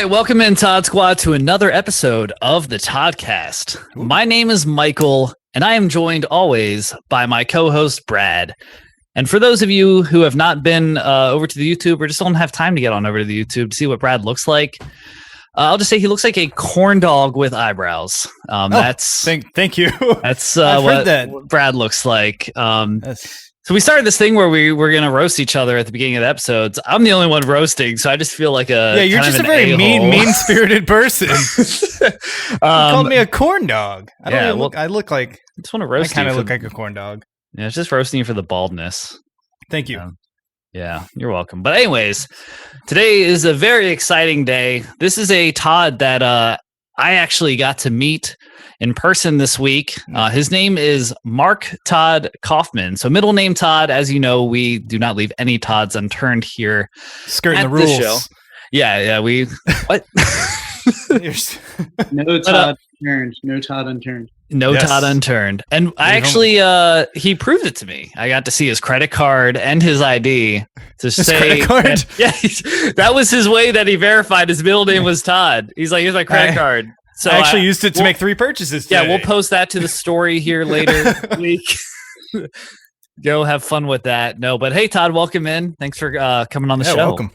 right, welcome in Todd Squad to another episode of the Toddcast. My name is Michael, and I am joined always by my co-host Brad. And for those of you who have not been over to the YouTube or just don't have time to get on over to the YouTube to see what Brad looks like, I'll just say he looks like a corn dog with eyebrows. Thank you. That's what Brad looks like. So we started this thing where we were going to roast each other at the beginning of the episodes. I'm the only one roasting, so I just feel like you're just a very mean-spirited person. You called me a corn dog. I look like I just want to roast. I kind of look like a corn dog. Yeah, it's just roasting you for the baldness. Thank you. Yeah, you're welcome. But anyways, today is a very exciting day. This is a Todd that I actually got to meet in person this week. His name is Mark Todd Kauffman. So middle name Todd. As you know, we do not leave any Todds unturned here. Skirting the rules. Show. Yeah. We what? No Todd unturned. No Todd unturned. No yes. Todd unturned. And I actually, he proved it to me. I got to see his credit card and his ID to say, that was his way that he verified his middle name was Todd. He's like, here's my credit card. So I actually used it to make 3 purchases today. Yeah, we'll post that to the story here later this week. Go have fun with that. No, but hey, Todd, welcome in. Thanks for coming on the show. Welcome.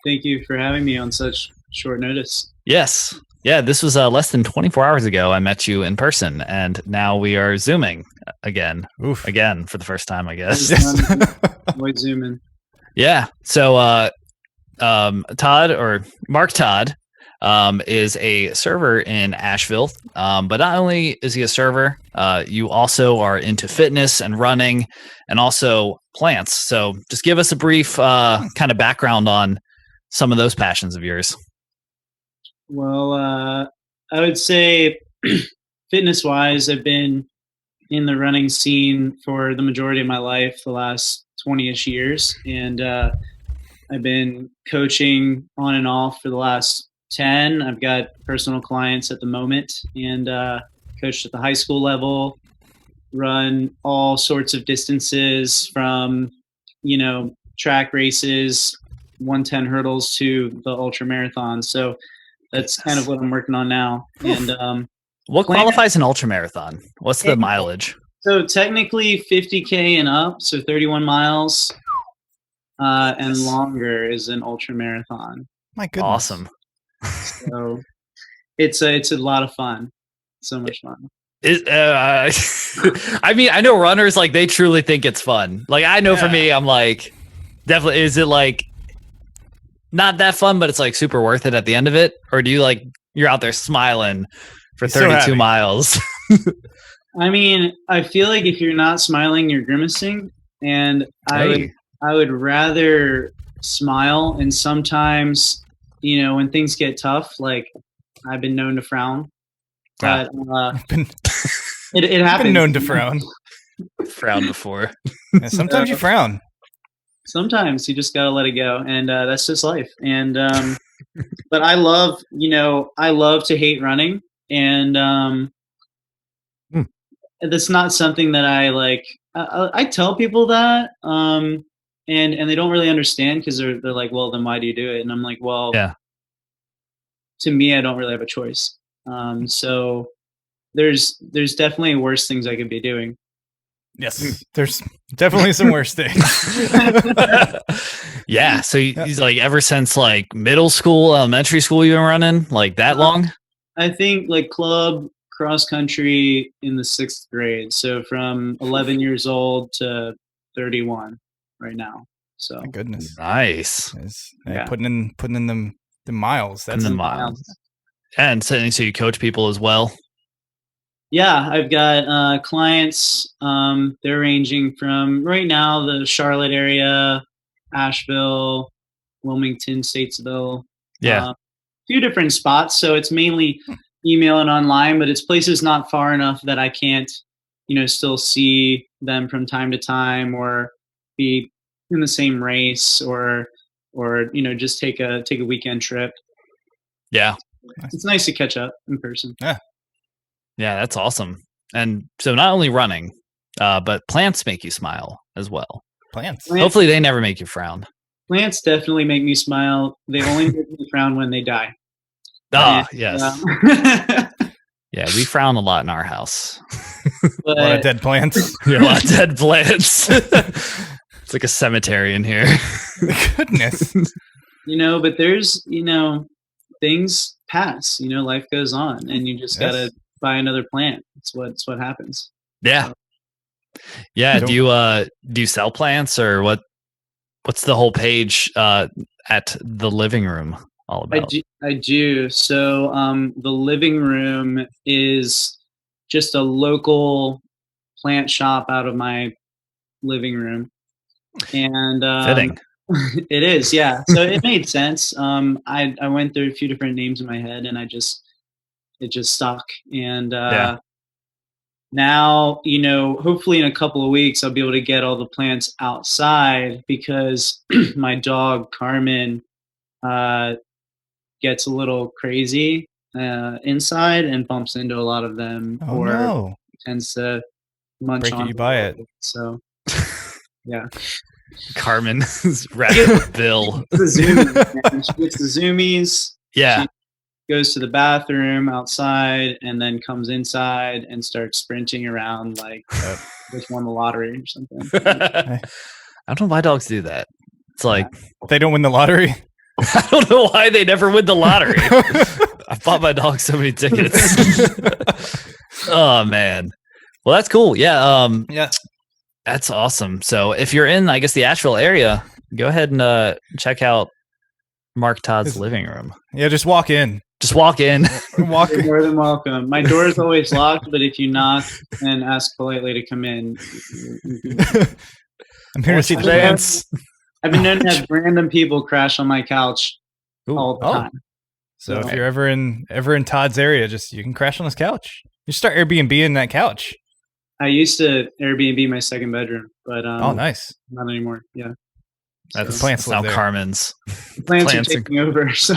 Thank you for having me on such short notice. Yes. Yeah, this was less than 24 hours ago I met you in person, and now we are Zooming again. Again, for the first time, I guess. Always zooming. Yeah. So Todd, or Mark Todd, is a server in Asheville. But not only is he a server, you also are into fitness and running and also plants. So just give us a brief kind of background on some of those passions of yours. Well, I would say fitness-wise, I've been in the running scene for the majority of my life, the last 20-ish years. And I've been coaching on and off for the last 10. I've got personal clients at the moment, and coached at the high school level, run all sorts of distances from, track races, 110 hurdles to the ultra marathon. So that's kind of what I'm working on now. And what qualifies an ultra marathon? What's the mileage? So technically 50K and up, so 31 miles, and longer is an ultra marathon. My goodness. Awesome. So it's a lot of fun. So much fun. I mean, I know runners, like, they truly think it's fun. Like, I know for me, I'm like, definitely, is it like not that fun, but it's like super worth it at the end of it? Or do you like, you're out there smiling for 32 miles? I mean, I feel like if you're not smiling, you're grimacing. And I would rather smile. And sometimes, when things get tough, like I've been known to frown. But it happens. I've been known to frown. Frown before. Yeah, sometimes you frown. Sometimes you just gotta let it go, and that's just life. And but I love to hate running, and that's not something that I like. I tell people that, and they don't really understand, because they're like, well, then why do you do it? And I'm like, well, to me, I don't really have a choice. So there's definitely worse things I could be doing. Yes, there's definitely some worse things. Yeah, so he's like, ever since like middle school, elementary school, you've been running like that long? I think like club cross country in the 6th grade. So from 11 years old to 31 right now. So my goodness, nice. Putting in the miles. That's the miles. And so you coach people as well. Yeah, I've got clients. They're ranging from right now the Charlotte area, Asheville, Wilmington, Statesville. Yeah, a few different spots. So it's mainly email and online, but it's places not far enough that I can't, still see them from time to time, or be in the same race, or just take a weekend trip. Yeah, it's nice to catch up in person. Yeah, that's awesome. And so not only running, but plants make you smile as well. Plants. Hopefully they never make you frown. Plants definitely make me smile. They only make me frown when they die. Yes. Yeah, we frown a lot in our house. But, a lot of dead plants. Yeah, a lot of dead plants. It's like a cemetery in here. Goodness. But there's, things pass, life goes on, and you just gotta buy another plant. It's what happens. Yeah. Yeah. Do you sell plants, or what's the whole page at the living room all about? I do. So the living room is just a local plant shop out of my living room. And fitting. It is, yeah. So it made sense. I went through a few different names in my head, and it just stuck. And now, hopefully in a couple of weeks, I'll be able to get all the plants outside, because my dog Carmen gets a little crazy inside and bumps into a lot of them, tends to munch break on it, you buy it. So yeah. Carmen's rabbit Bill. The zoomies, she gets the zoomies. Yeah. She goes to the bathroom outside and then comes inside and starts sprinting around like just won the lottery or something. I don't know why dogs do that. It's like they don't win the lottery. I don't know why they never win the lottery. I bought my dog so many tickets. Oh man. Well, that's cool. Yeah. That's awesome. So if you're in, I guess, the Asheville area, go ahead and check out Mark Todd's living room. Yeah, just walk in. Just walk in. You're more than welcome. My door is always locked, but if you knock and ask politely to come in, I'm here to see the plants. I've been known to have random people crash on my couch all the time. So if you're ever in Todd's area, you can crash on his couch. You start Airbnb in that couch. I used to Airbnb my second bedroom, but nice. Not anymore. Yeah. That's plants now Carmen's. Plants are taking over. So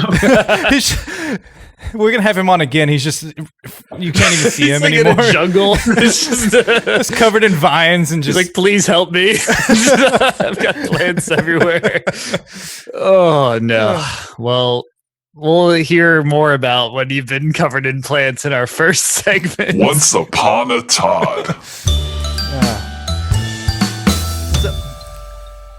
we're gonna have him on again. He's just you can't even see him like anymore. In a jungle. It's just covered in vines and just he's like, please help me. I've got plants everywhere. Oh no. Well, we'll hear more about when you've been covered in plants in our first segment. Once upon a Todd.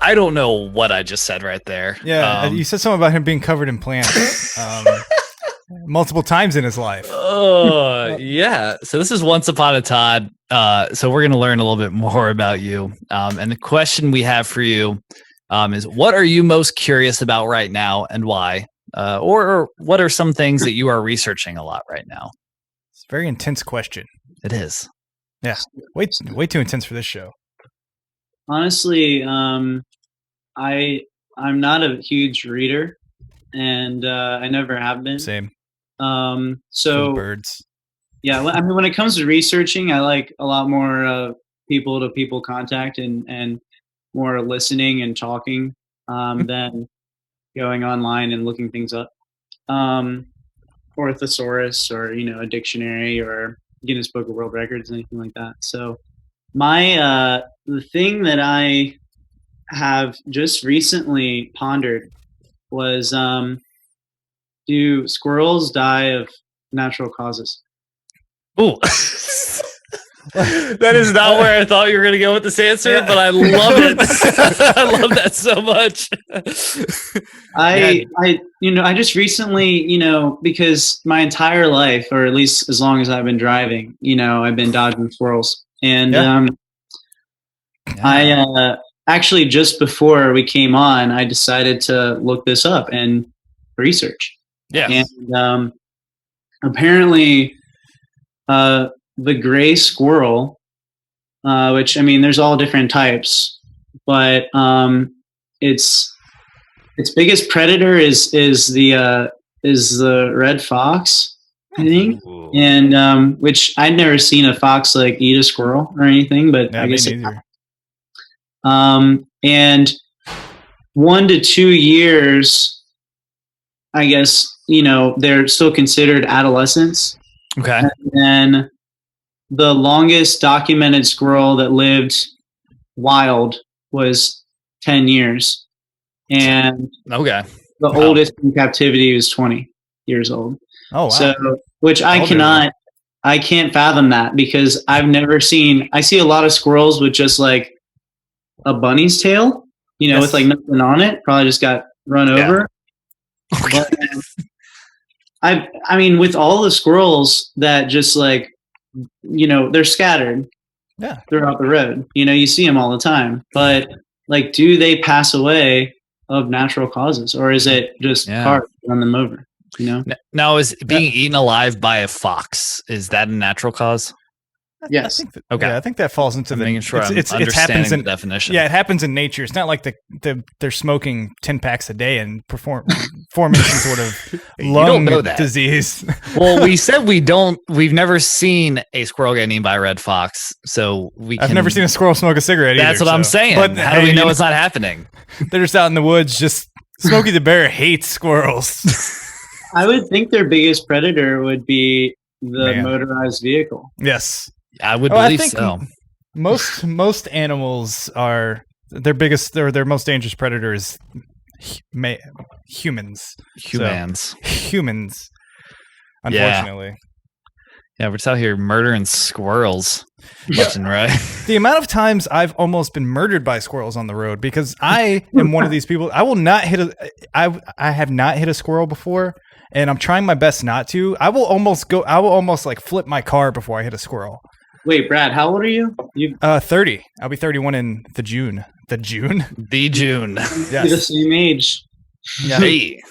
I don't know what I just said right there. Yeah, you said something about him being covered in plants multiple times in his life. Oh, yeah. So this is Once Upon a Todd. So we're going to learn a little bit more about you. And the question we have for you is, what are you most curious about right now and why? Or what are some things that you are researching a lot right now? It's a very intense question. It is. Yeah. Way too intense for this show. Honestly, I'm not a huge reader, and I never have been. Same. So birds. Yeah, I mean, when it comes to researching, I like a lot more people-to-people contact and more listening and talking than going online and looking things up. Or a thesaurus, or a dictionary, or Guinness Book of World Records, anything like that. So my the thing that I have just recently pondered was, do squirrels die of natural causes? Ooh. That is not where I thought you were going to go with this answer, but I love it. I love that so much. I just recently, because my entire life, or at least as long as I've been driving, I've been dodging squirrels. And I actually, just before we came on, I decided to look this up and research. Yeah. And apparently, the gray squirrel, which, I mean, there's all different types, but its biggest predator is the red fox, I think. Ooh. And which I'd never seen a fox like eat a squirrel or anything, but I guess and 1 to 2 years, I guess, they're still considered adolescents. Okay. And then the longest documented squirrel that lived wild was 10 years. And the oldest in captivity was 20 years old. Oh wow! So, which I can't fathom that because I've never seen. I see a lot of squirrels with just like a bunny's tail, with like nothing on it. Probably just got run over. But, I mean, with all the squirrels that just like, they're scattered throughout the road. You see them all the time. But like, do they pass away of natural causes, or is it just cars run them over? Now, is being eaten alive by a fox, is that a natural cause? Yes. I think that falls into making sure it happens in the definition. Yeah, it happens in nature. It's not like they're smoking 10 packs a day and forming some sort of lung disease. Well, we said we've never seen a squirrel get eaten by a red fox, so I've never seen a squirrel smoke a cigarette either. That's what I'm saying. But how do we know it's not happening? They're just out in the woods. Just Smokey the Bear hates squirrels. I would think their biggest predator would be the motorized vehicle. Yes. I would believe so. Most animals are their most dangerous predator is humans. Humans. Unfortunately. Yeah, we're just out here murdering squirrels. Left and right. The amount of times I've almost been murdered by squirrels on the road because I am one of these people. I will not hit I have not hit a squirrel before. And I'm trying my best not to. I will almost like flip my car before I hit a squirrel. Wait, Brad, how old are you? 30. I'll be 31 in the June. The June? The June. Yes. You're the same age. Yeah. Hey.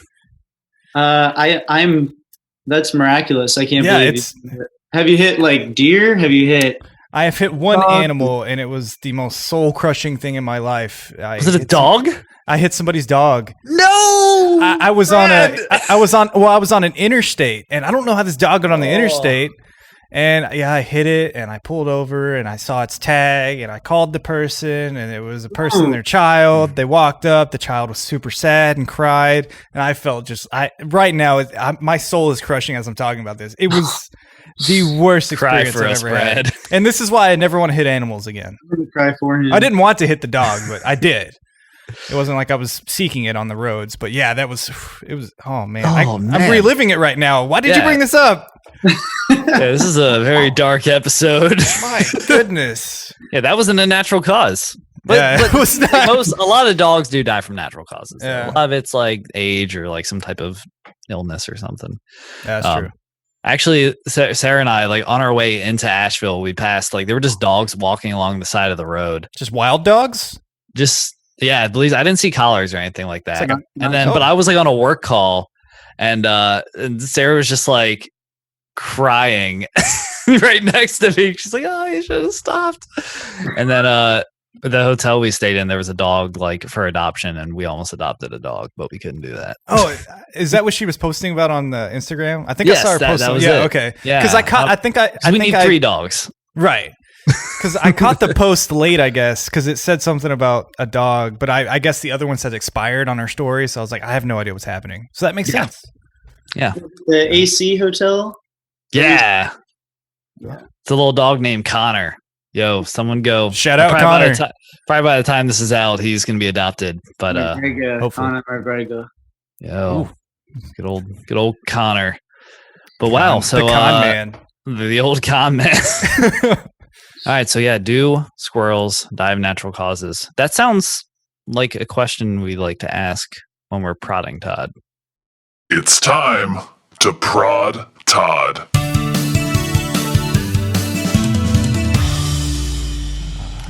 I'm that's miraculous. I can't believe it. Have you hit like deer? I have hit one animal and it was the most soul-crushing thing in my life. Was it a dog? I hit somebody's dog. No, I was on an interstate, and I don't know how this dog got on the interstate. And I hit it, and I pulled over, and I saw its tag, and I called the person, and it was a person and their child. They walked up. The child was super sad and cried, and I felt right now, my soul is crushing as I'm talking about this. It was the worst experience I've ever had. And this is why I never want to hit animals again. Cry for him. I didn't want to hit the dog, but I did. It wasn't like I was seeking it on the roads, but yeah, it was, oh man. I'm reliving it right now. Why did you bring this up? This is a very dark episode. My goodness. Yeah, that wasn't a natural cause. But it was not. A lot of dogs do die from natural causes. Yeah. A lot of it's like age or like some type of illness or something. That's true. Actually, Sarah and I, like on our way into Asheville, we passed there were just dogs walking along the side of the road. Just wild dogs? I believe I didn't see collars or anything like that. But I was like on a work call, and Sarah was just like crying right next to me. She's like, "Oh, you should have stopped." And then the hotel we stayed in, there was a dog like for adoption, and we almost adopted a dog, but we couldn't do that. Oh, is that what she was posting about on the Instagram? I think I saw her posting. That was it. Okay. Yeah, because I think we need 3 dogs. Right. Because I caught the post late, I guess, because it said something about a dog, but I guess the other one said expired on her story, so I was like, I have no idea what's happening. So that makes sense. Yeah. The AC hotel? Yeah. It's a little dog named Connor. Yo, someone go. Shout out Connor. Probably by the time this is out, he's going to be adopted. But hopefully. Connor McGregor. Yo, good old Connor. But wow, so the con man. The old con man. All right, so do squirrels die of natural causes? That sounds like a question we like to ask when we're prodding Todd. It's time to prod Todd.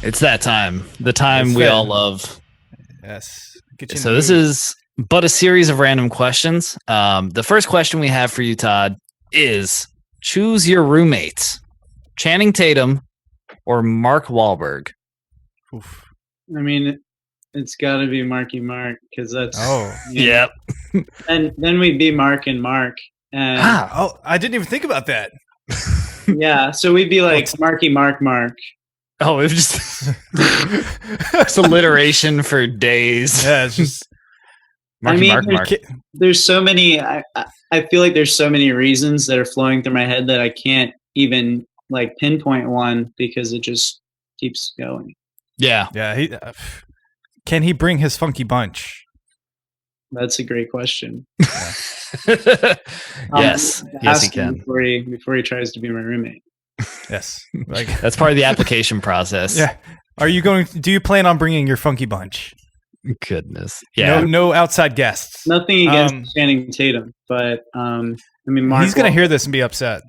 It's that time. The time we all love. Yes. So this is but a series of random questions. The first question we have for you, Todd, is choose your roommates. Channing Tatum or Mark Wahlberg? Oof. I mean, it's got to be Marky Mark because that's. Yep. And then we'd be Mark and Mark. And I didn't even think about that. Yeah, so we'd be like Marky Mark Mark. Oh, it was just alliteration for days. Yeah, it's just. Marky Mark. There's so many. I feel like there's so many reasons that are flowing through my head that I can't even pinpoint one because it just keeps going. Yeah. Can he bring his funky bunch? That's a great question. Yes, he Ask him can. before he tries to be my roommate. Yes. Like, That's part of the application process. yeah. Do you plan on bringing your funky bunch? Goodness. Yeah. No outside guests. Nothing against Channing Tatum, but I mean, Mark. He's gonna hear this and be upset.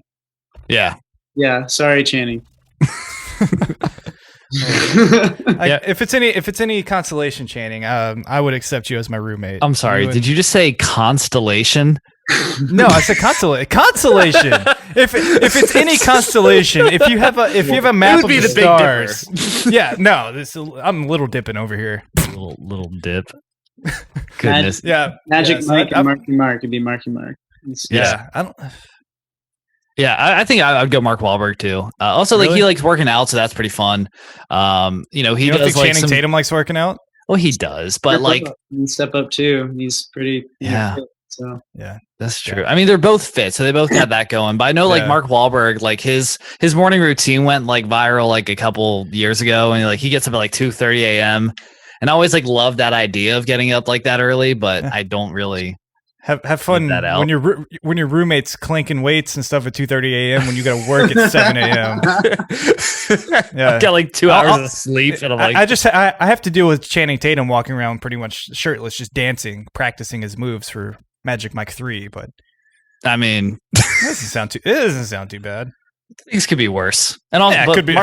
Yeah. Yeah, sorry, Channing. If it's any consolation, Channing, I would accept you as my roommate. I'm sorry. Did you just say constellation? No, I said consolation. If it's any constellation, if you have a map of the stars, yeah, no, I'm little dipping over here. Little dip. Goodness. Magic Mike and Marky Mark. It'd be Marky Mark. Yeah, I don't. Yeah, I think I'd go Mark Wahlberg too. Also, like, Really? he likes working out, so that's pretty fun. He You don't does think like Channing Tatum likes working out? Well, he does, but like, step up too. He's pretty. Yeah. Fit, so Yeah, that's true. I mean, they're both fit, so they both got that going. But I know, like, Yeah. Mark Wahlberg, like his morning routine went like viral like a couple years ago, and like he gets up at like 2:30 a.m. And I always like love that idea of getting up like that early, but I don't really have fun that out. when your roommate's clanking weights and stuff at 2:30 a.m. when you got to work at 7 a.m. Yeah. I've got like 2 hours of sleep, and I'm like, I have to deal with Channing Tatum walking around pretty much shirtless, just dancing, practicing his moves for Magic Mike 3. But I mean, it doesn't sound too bad. things could be worse. And also, Yeah, it but could be.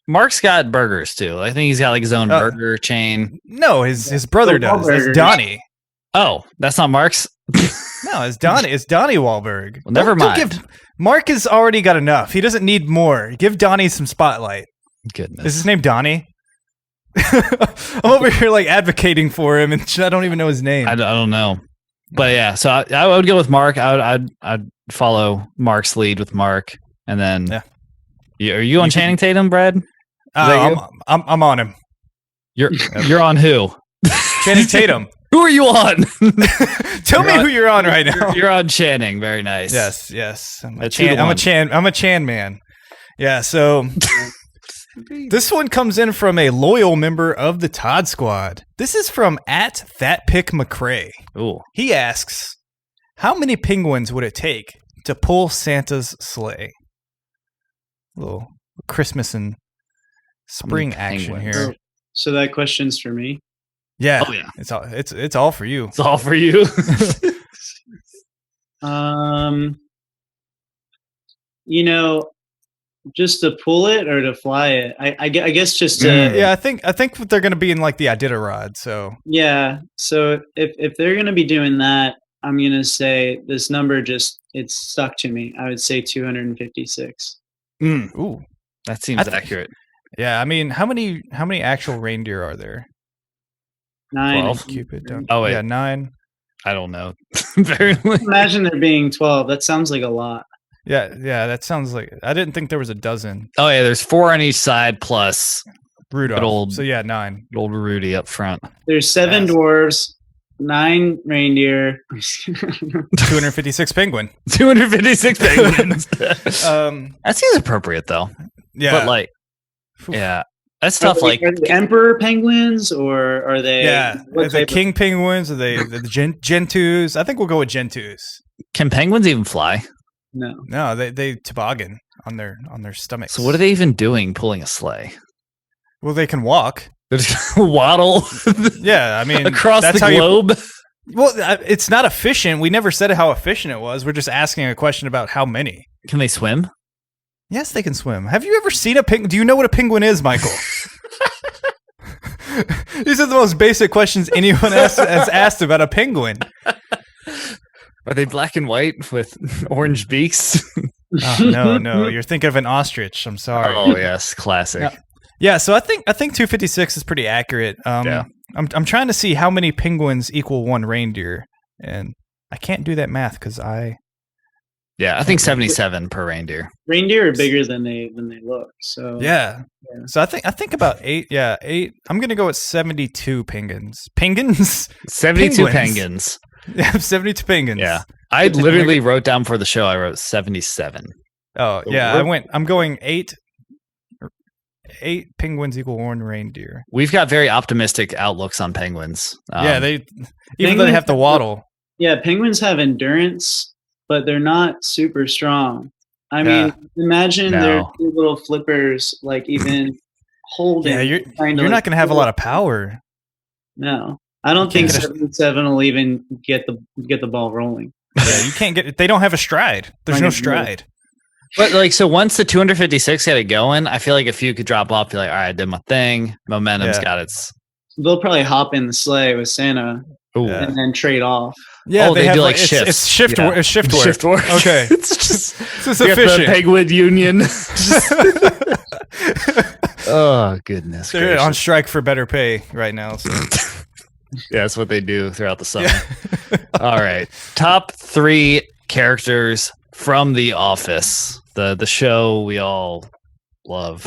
Mark's got burgers too. I think he's got like his own burger chain. No, his brother does. It's Donnie. Oh, that's not Mark's. No, it's Donnie. It's Donnie Wahlberg. Well, never mind. Mark has already got enough. He doesn't need more. Give Donnie some spotlight. Goodness. Is his name Donnie? I'm over here like advocating for him, and I don't even know his name. I don't know, but yeah. So I would go with Mark. I'd follow Mark's lead with Mark, and then Are you on Channing Tatum, Brad? I'm on him. You're on who? Channing Tatum. Who are you on? Tell me who you're on right now. You're on Channing. Very nice. Yes. I'm a Chan man. Yeah, so this one comes in from a loyal member of the Todd Squad. This is from @ThatPickMcCrae. Ooh. He asks, how many penguins would it take to pull Santa's sleigh? A little Christmas and spring action here. So that question's for me. Yeah. Oh, yeah. It's all for you. It's all for you. Just to pull it or to fly it. I guess just to. Yeah, I think they're going to be in like the Iditarod. So yeah. So if they're going to be doing that, I'm going to say this number it's stuck to me. I would say 256. Ooh, that seems accurate. Yeah, I mean, how many actual reindeer are there? 9. 12. Cupid. Oh wait, yeah, 9. I don't know. Apparently. Imagine there being 12. That sounds like a lot. Yeah, that sounds like. I didn't think there was a dozen. Oh yeah, there's 4 on each side plus Rudolph. So yeah, 9. Old Rudy up front. There's 7 dwarves, 9 reindeer, 256 penguin. 256 penguins. That seems appropriate though. Yeah, but like, yeah, that's tough. Like, are they emperor penguins or are they? Yeah, are they king penguins? Are they the gentoos? I think we'll go with gentoos. Can penguins even fly? No, they toboggan on their stomachs. So what are they even doing pulling a sleigh? Well, they can walk. They're just waddle. Yeah, I mean across the globe. Well, it's not efficient. We never said how efficient it was. We're just asking a question about how many. Can they swim? Yes, they can swim. Have you ever seen a penguin? Do you know what a penguin is, Michael? These are the most basic questions anyone has asked about a penguin. Are they black and white with orange beaks? Oh, no. You're thinking of an ostrich. I'm sorry. Oh, yes. Classic. Yeah, so I think 256 is pretty accurate. Yeah. I'm trying to see how many penguins equal 1 reindeer, and I can't do that math because I think 77 per reindeer. Reindeer are bigger than they look. So yeah. So I think about 8. Yeah, 8. I'm gonna go with 72 penguins. Penguins? 72 penguins. Yeah, 72 penguins. Yeah, I literally wrote down for the show. I wrote 77. Oh yeah, I'm going 8 8 penguins equal 1 reindeer. We've got very optimistic outlooks on penguins. Yeah, even though they have to waddle. Yeah, penguins have endurance, but they're not super strong. I mean, imagine their two little flippers, like even holding. Yeah, you're not going to have a lot of power. No, I don't think 77 will even get the ball rolling. Yeah, you can't get. They don't have a stride. There's no stride. But like, so once the 256 got it going, I feel like if you could drop off, you're like, all right, I did my thing. Momentum's got its. They'll probably hop in the sleigh with Santa and then trade off. Yeah, they do like shifts. It's shift work. Shift work. Okay, it's just efficient. The penguin union. Oh goodness! They're on strike for better pay right now. So. Yeah, that's what they do throughout the summer. All right, top 3 characters from The Office, the show we all love.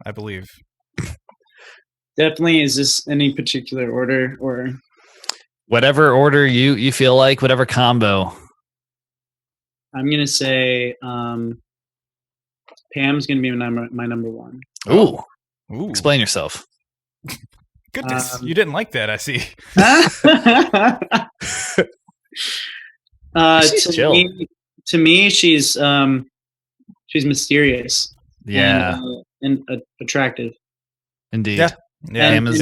I believe. Definitely. Is this any particular order or whatever order you feel like, whatever combo? I'm gonna say Pam's gonna be my number 1. Ooh. Explain yourself. Goodness, you didn't like that, I see. To me, she's mysterious. Yeah, and attractive. Indeed. Yeah.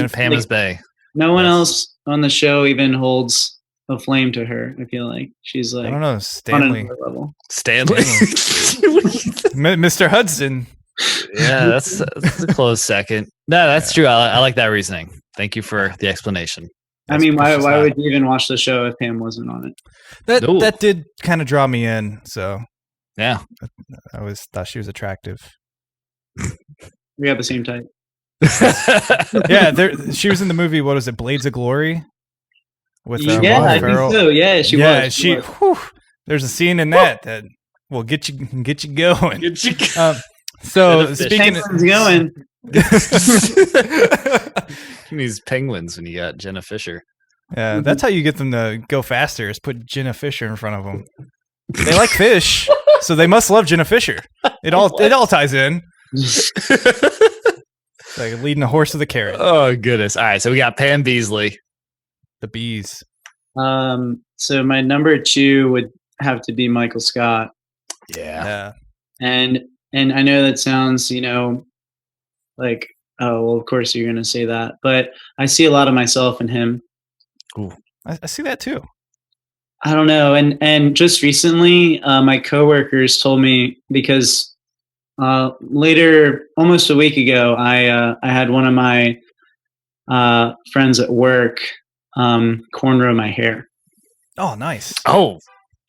Pam is bae. No one else on the show even holds a flame to her. I feel like she's like, I don't know, Stanley. On another level. Stanley. Mr. Hudson. Yeah, that's a close second. No, that's true. I like that reasoning. Thank you for the explanation. I mean, why would you even watch the show if Pam wasn't on it? That did kind of draw me in. So yeah, I thought she was attractive. We have the same type. Yeah, she was in the movie. What was it? Blades of Glory. With I think so. Yeah, she was. Whew, there's a scene in that will get you going. So speaking of going. These penguins when you got Jenna Fisher. Yeah, that's how you get them to go faster, is put Jenna Fisher in front of them. They like fish, so they must love Jenna Fisher. It all ties in. Like leading a horse with a carrot. Oh goodness. All right, so we got Pam Beesly. The bees. So my number 2 would have to be Michael Scott. Yeah. And I know that sounds, like, oh, well, of course you're going to say that. But I see a lot of myself in him. Ooh, I see that too. I don't know. And just recently, my coworkers told me, because later, almost a week ago, I had one of my friends at work cornrow my hair. Oh, nice. Oh.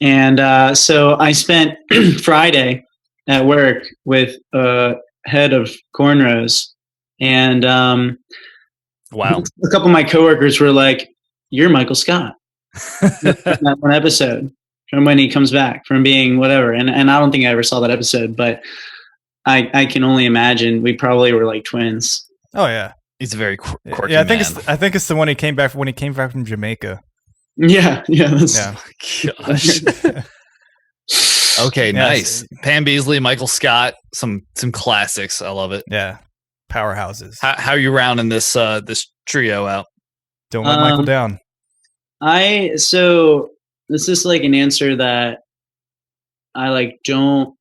And so I spent Friday at work with a head of cornrows, and wow, a couple of my coworkers were like, "You're Michael Scott." That one episode from when he comes back from being whatever, and I don't think I ever saw that episode, but I can only imagine we probably were like twins. Oh yeah, he's a very quirky I think it's the one he came back from Jamaica. Yeah. Oh gosh. Okay, nice. Pam Beesly, Michael Scott, some classics. I love it. Yeah, powerhouses. How are you rounding this trio out? Don't let Michael down. So this is like an answer that I like don't.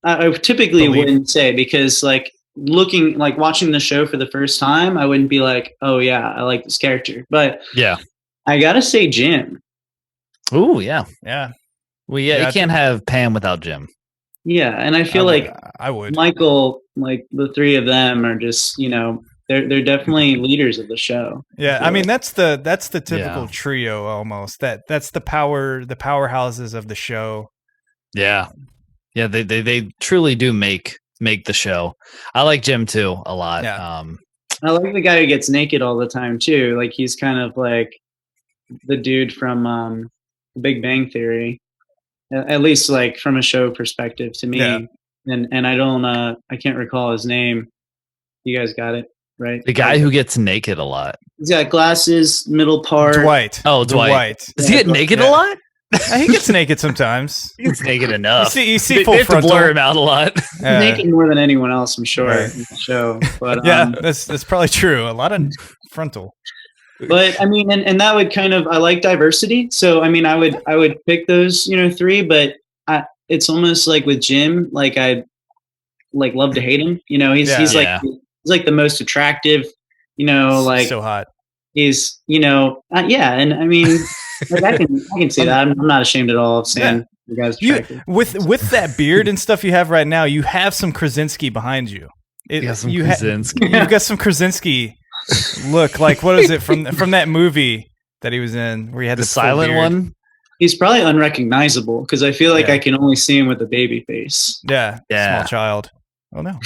I typically wouldn't say, because like watching the show for the first time, I wouldn't be like, oh yeah, I like this character. But yeah, I gotta say Jim. Ooh, yeah. Well, yeah, you can't have Pam without Jim. Yeah, and I feel like I would. Michael, like the three of them are just, they're definitely leaders of the show. Yeah, I mean that's the typical trio almost. That's the powerhouses of the show. Yeah. Yeah, they truly do make the show. I like Jim too a lot. Yeah. I like the guy who gets naked all the time too. Like he's kind of like the dude from Big Bang Theory. At least like from a show perspective to me. Yeah. And I don't I can't recall his name. You guys got it, right? The guy who gets naked a lot. He's got glasses, middle part. Dwight. Oh, Dwight. Does he get naked a lot? He gets naked sometimes. He's naked enough. You see They full have to frontal. blur him out a lot. Yeah. Naked more than anyone else, I'm sure, Right. in the show. But Yeah, that's probably true. A lot of frontal. but I mean, and that would kind of, I like diversity. So I mean, I would pick those, 3, but it's almost like with Jim, like I like love to hate him. He's Yeah. he's like the most attractive. Like so hot. he's yeah, and I mean, like I can see that. I'm not ashamed at all of saying the guy's attractive. With that beard and stuff you have right now, you have some Krasinski behind you. Krasinski. You've got some Krasinski look. Like what is it from that movie that he was in where he had The the full silent beard? one. He's probably unrecognizable because I feel like Yeah. I can only see him with a baby face. Yeah, Yeah. small child. Oh no,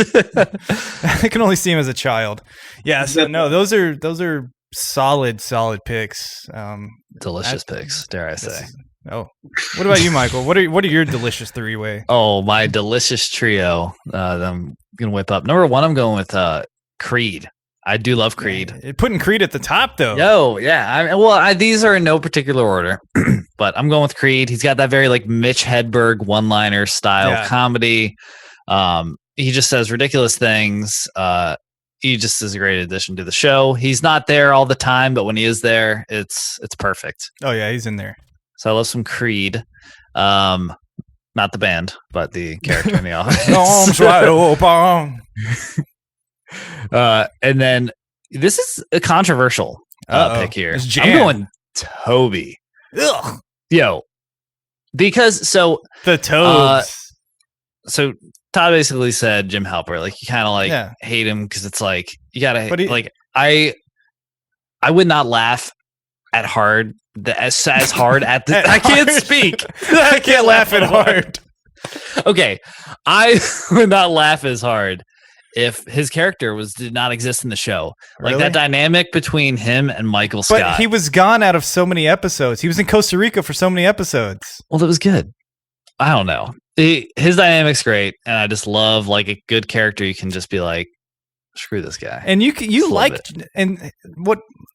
I can only see him as a child. Yeah, so no, those are solid picks. Delicious picks, dare I say. Oh, what about you, Michael? What are your delicious three-way? Oh, my delicious trio that I'm gonna whip up. Number one, I'm going with Creed. I do love Creed. Putting Creed at the top though. Yo, yeah. These are in no particular order, but I'm going with Creed. He's got that very like Mitch Hedberg one-liner style comedy. He just says ridiculous things. He just is a great addition to the show. He's not there all the time, but when he is there, it's perfect. Oh yeah, he's in there. So I love some Creed. Not the band, but the character in the office. Arms wide open. And then this is a controversial pick here. It's I'm Jan. going Toby. Ugh. Yo, because The Toads. so Todd basically said Jim Halpert, like you kind of like hate him because it's like you gotta like I would not laugh at hard as hard at the I can't speak. I can't laugh at hard. Okay, I would not laugh as hard if his character did not exist in the show. Like Really? that dynamic between him and Michael Scott. But he was gone out of so many episodes. He was in Costa Rica for so many episodes. Well, that was good. I don't know. His dynamic's great, and I just love like a good character. You can just be like, screw this guy. And you Just love liked and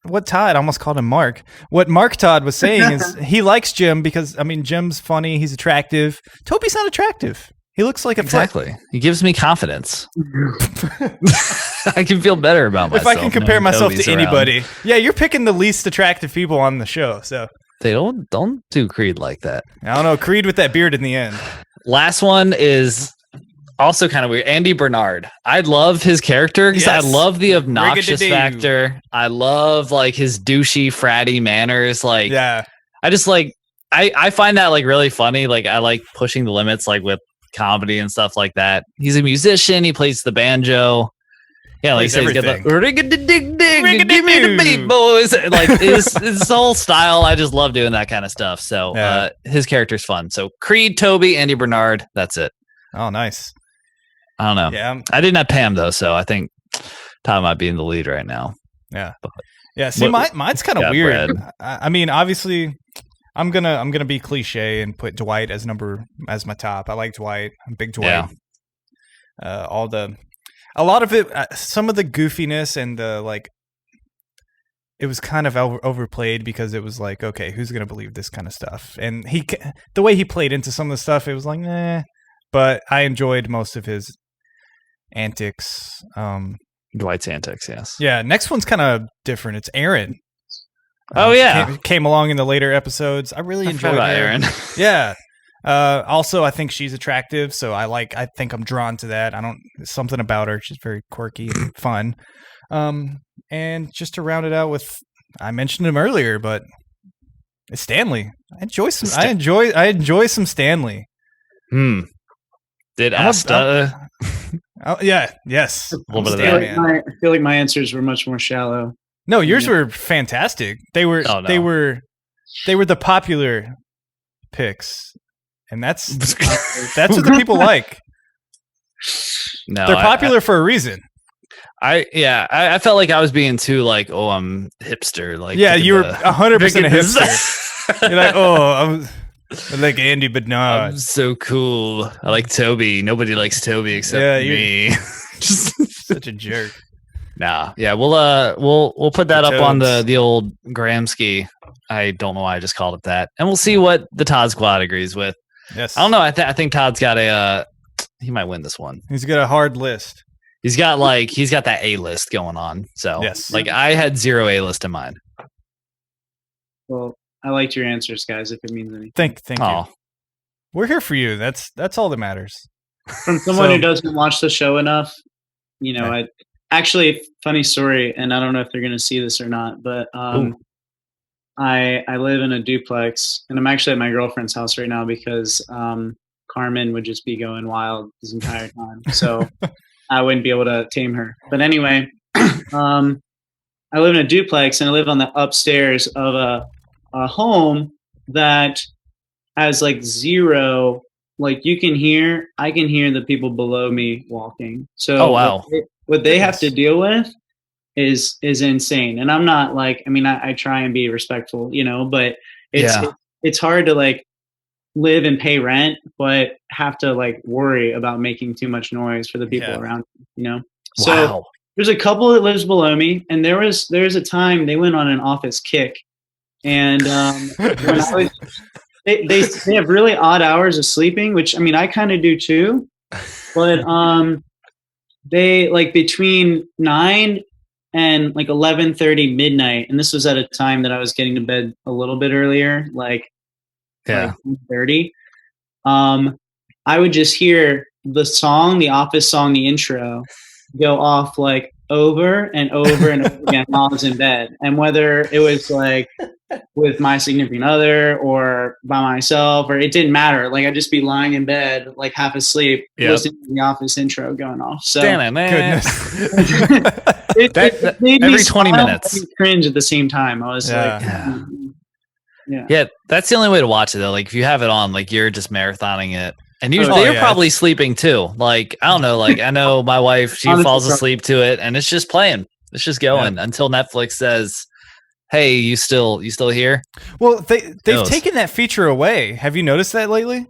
what Todd, I almost called him Mark. What Mark Todd was saying is he likes Jim because I mean Jim's funny, he's attractive. Toby's not attractive. He looks like a Exactly. He gives me confidence. I can feel better about myself. If I can compare knowing myself Toby's to around. anybody. Yeah, you're picking the least attractive people on the show. So They don't do Creed like that. I don't know. Creed with that beard in the end. Last one is also kind of weird. Andy Bernard. I love his character because Yes. I love the obnoxious Rigadadoo. factor. I love like his douchey, fratty manners. Like, Yeah. I just like I find that like really funny. Like I like pushing the limits like with comedy and stuff like that. He's a musician. He plays the banjo. Yeah, like Plays he's got the everything. rig-a-dig-dig, give me the beat, boys. Like his whole style, I just love doing that kind of stuff. So Yeah. his character's fun. So Creed, Toby, Andy Bernard. That's it. Oh, nice. I don't know. Yeah. I didn't have Pam though, so I think Tom might be in the lead right now. Yeah. Yeah. See, What- mine's kind of yeah, weird. Brad. I mean, obviously, I'm gonna be cliche and put Dwight as my top. I like Dwight. I'm big Dwight. Yeah. A lot of it, some of the goofiness and the like, it was kind of overplayed because it was like, okay, who's gonna believe this kind of stuff? And the way he played into some of the stuff, it was like, eh. But I enjoyed most of his antics. Dwight's antics, yes. Yeah, next one's kind of different. It's Aaron. Oh, yeah. came along in the later episodes. I really I enjoyed forgot about her. Aaron. Yeah. Also, I think she's attractive, so I think I'm drawn to that. Something about her. She's very quirky and fun. And just to round it out with, I mentioned him earlier, but it's Stanley. I enjoy some Stanley. Did I'm a- Asta? Oh yeah, yes. A little bit of Stan that. man. I feel like my answers were much more shallow. No, yours were fantastic. They were Oh, no. they were the popular picks. And that's what the people like. No, They're popular for a reason. I felt like I was being too like, oh, I'm hipster. Like, Yeah, look at you were the- 100% a look at this. hipster. You're like, oh, I'm like Andy Bernard. I'm so cool. I like Toby. Nobody likes Toby except Yeah, me. Just Such a jerk. nah. Yeah, we'll put that The up on toads. the old Gramsci I don't know why I just called it that. And we'll see what the Todd squad agrees with. Yes. I don't know. I think Todd's got he might win this one. He's got a hard list. He's got that A list going on. So Yes. I had 0 A list in mind. Well, I liked your answers, guys. If it means anything. Thank you. We're here for you. That's all that matters. From someone who doesn't watch the show enough, Right. I actually, funny story, and I don't know if they're going to see this or not, but I live in a duplex, and I'm actually at my girlfriend's house right now because Carmen would just be going wild this entire time, so I wouldn't be able to tame her. But anyway, I live in a duplex, and I live on the upstairs of a home that has like 0. Like I can hear the people below me walking. So wow. what they have to deal with is insane. And I'm not like, I mean, I try and be respectful, but it's hard to like live and pay rent, but have to like worry about making too much noise for the people around, So Wow. there's a couple that lives below me, and there's a time they went on an office kick, and when I was. They have really odd hours of sleeping, which I mean I kind of do too, but they like between 9 and like 11:30 midnight, and this was at a time that I was getting to bed a little bit earlier, like 30. I would just hear the Office song, the intro, go off like over and over and over again while I was in bed, and whether it was like with my significant other or by myself, or it didn't matter. Like I'd just be lying in bed, like half asleep, listening to the Office intro going off. So Goodness. it made every me 20 smile minutes. and cringe at the same time. I was like, Yeah, that's the only way to watch it though. Like if you have it on, like you're just marathoning it. And usually they're probably sleeping too. Like, I don't know, like I know my wife, she falls asleep to it and it's just playing. It's just going until Netflix says, "Hey, you still here?" Well, they've taken that feature away. Have you noticed that lately?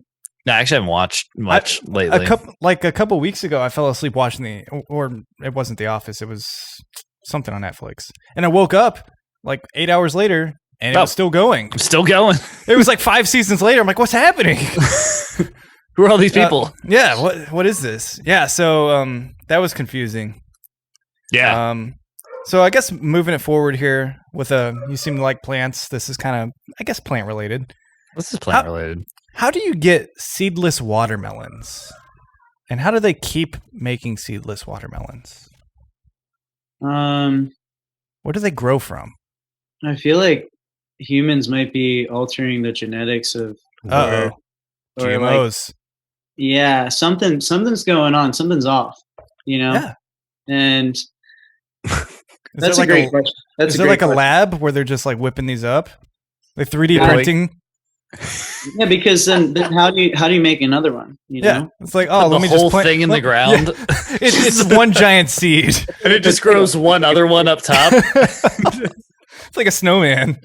No, I actually haven't watched much lately. A couple weeks ago, I fell asleep watching or it wasn't The Office. It was something on Netflix, and I woke up like 8 hours later, and it was still going. I'm still going. It was like 5 seasons later. I'm like, what's happening? Who are all these people? What is this? Yeah, so that was confusing. Yeah. So I guess moving it forward here with you seem to like plants. This is kind of, I guess, plant related. This is plant related. How do you get seedless watermelons? And how do they keep making seedless watermelons? Where do they grow from? I feel like humans might be altering the genetics of GMOs. Like, something's going on. Something's off, Yeah. And that's a great question. Is there like a lab where they're just like whipping these up? Like 3D printing? Yeah, because then how do you make another one? You know? It's like, let me just plant thing in the ground. Yeah. It's one giant seed, and it just grows one other one up top. It's like a snowman.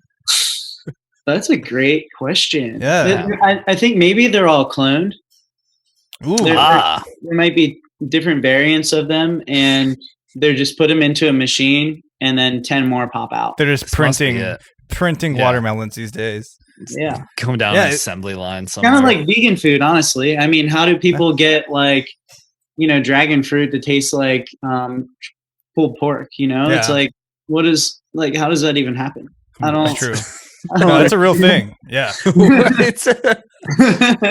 That's a great question. Yeah, I think maybe they're all cloned. Ooh, there might be different variants of them, and they're just put them into a machine, and then 10 more pop out. They're just printing watermelons these days. Yeah, going down an assembly line. Kind of like vegan food, honestly. I mean, how do people get like, dragon fruit that tastes like pulled pork? It's like, how does that even happen? I don't. That's true. No, that's a real thing. Yeah.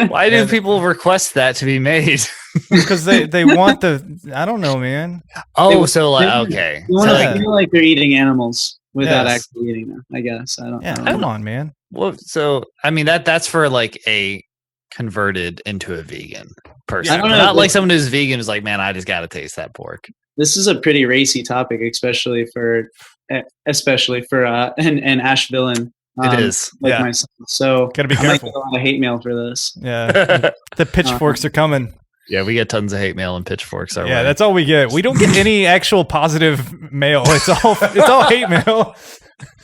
Why do people request that to be made? Because they want I don't know, man. Oh, okay. You want to feel like they're eating animals without actually eating them, I guess. I don't know. Come on, man. Well, so I mean that's for like a converted into a vegan person. Not like someone who's vegan is like, man, I just gotta taste that pork. This is a pretty racy topic, especially for and Asheville and it is like myself. So gotta be careful. I might get a lot of hate mail for this. Yeah, the pitchforks are coming. Yeah, we get tons of hate mail and pitchforks. Yeah, that's all we get. We don't get any actual positive mail. It's all hate mail.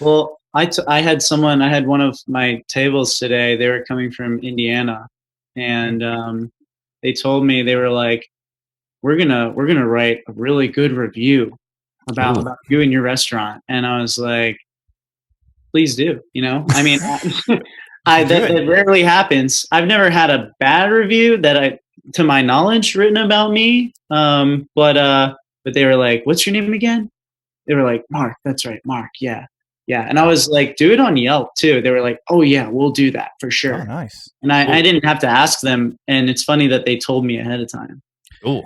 Well, I had one of my tables today. They were coming from Indiana, and they told me, they were like, we're gonna write a really good review about you and your restaurant. And I was like, please do. I mean, that rarely happens. I've never had a bad review to my knowledge, written about me. But they were like, "What's your name again?" They were like, "Mark." That's right, Mark. Yeah. Yeah. And I was like, "Do it on Yelp too." They were like, "Oh yeah, we'll do that for sure." Oh, nice. And I didn't have to ask them. And it's funny that they told me ahead of time. Ooh.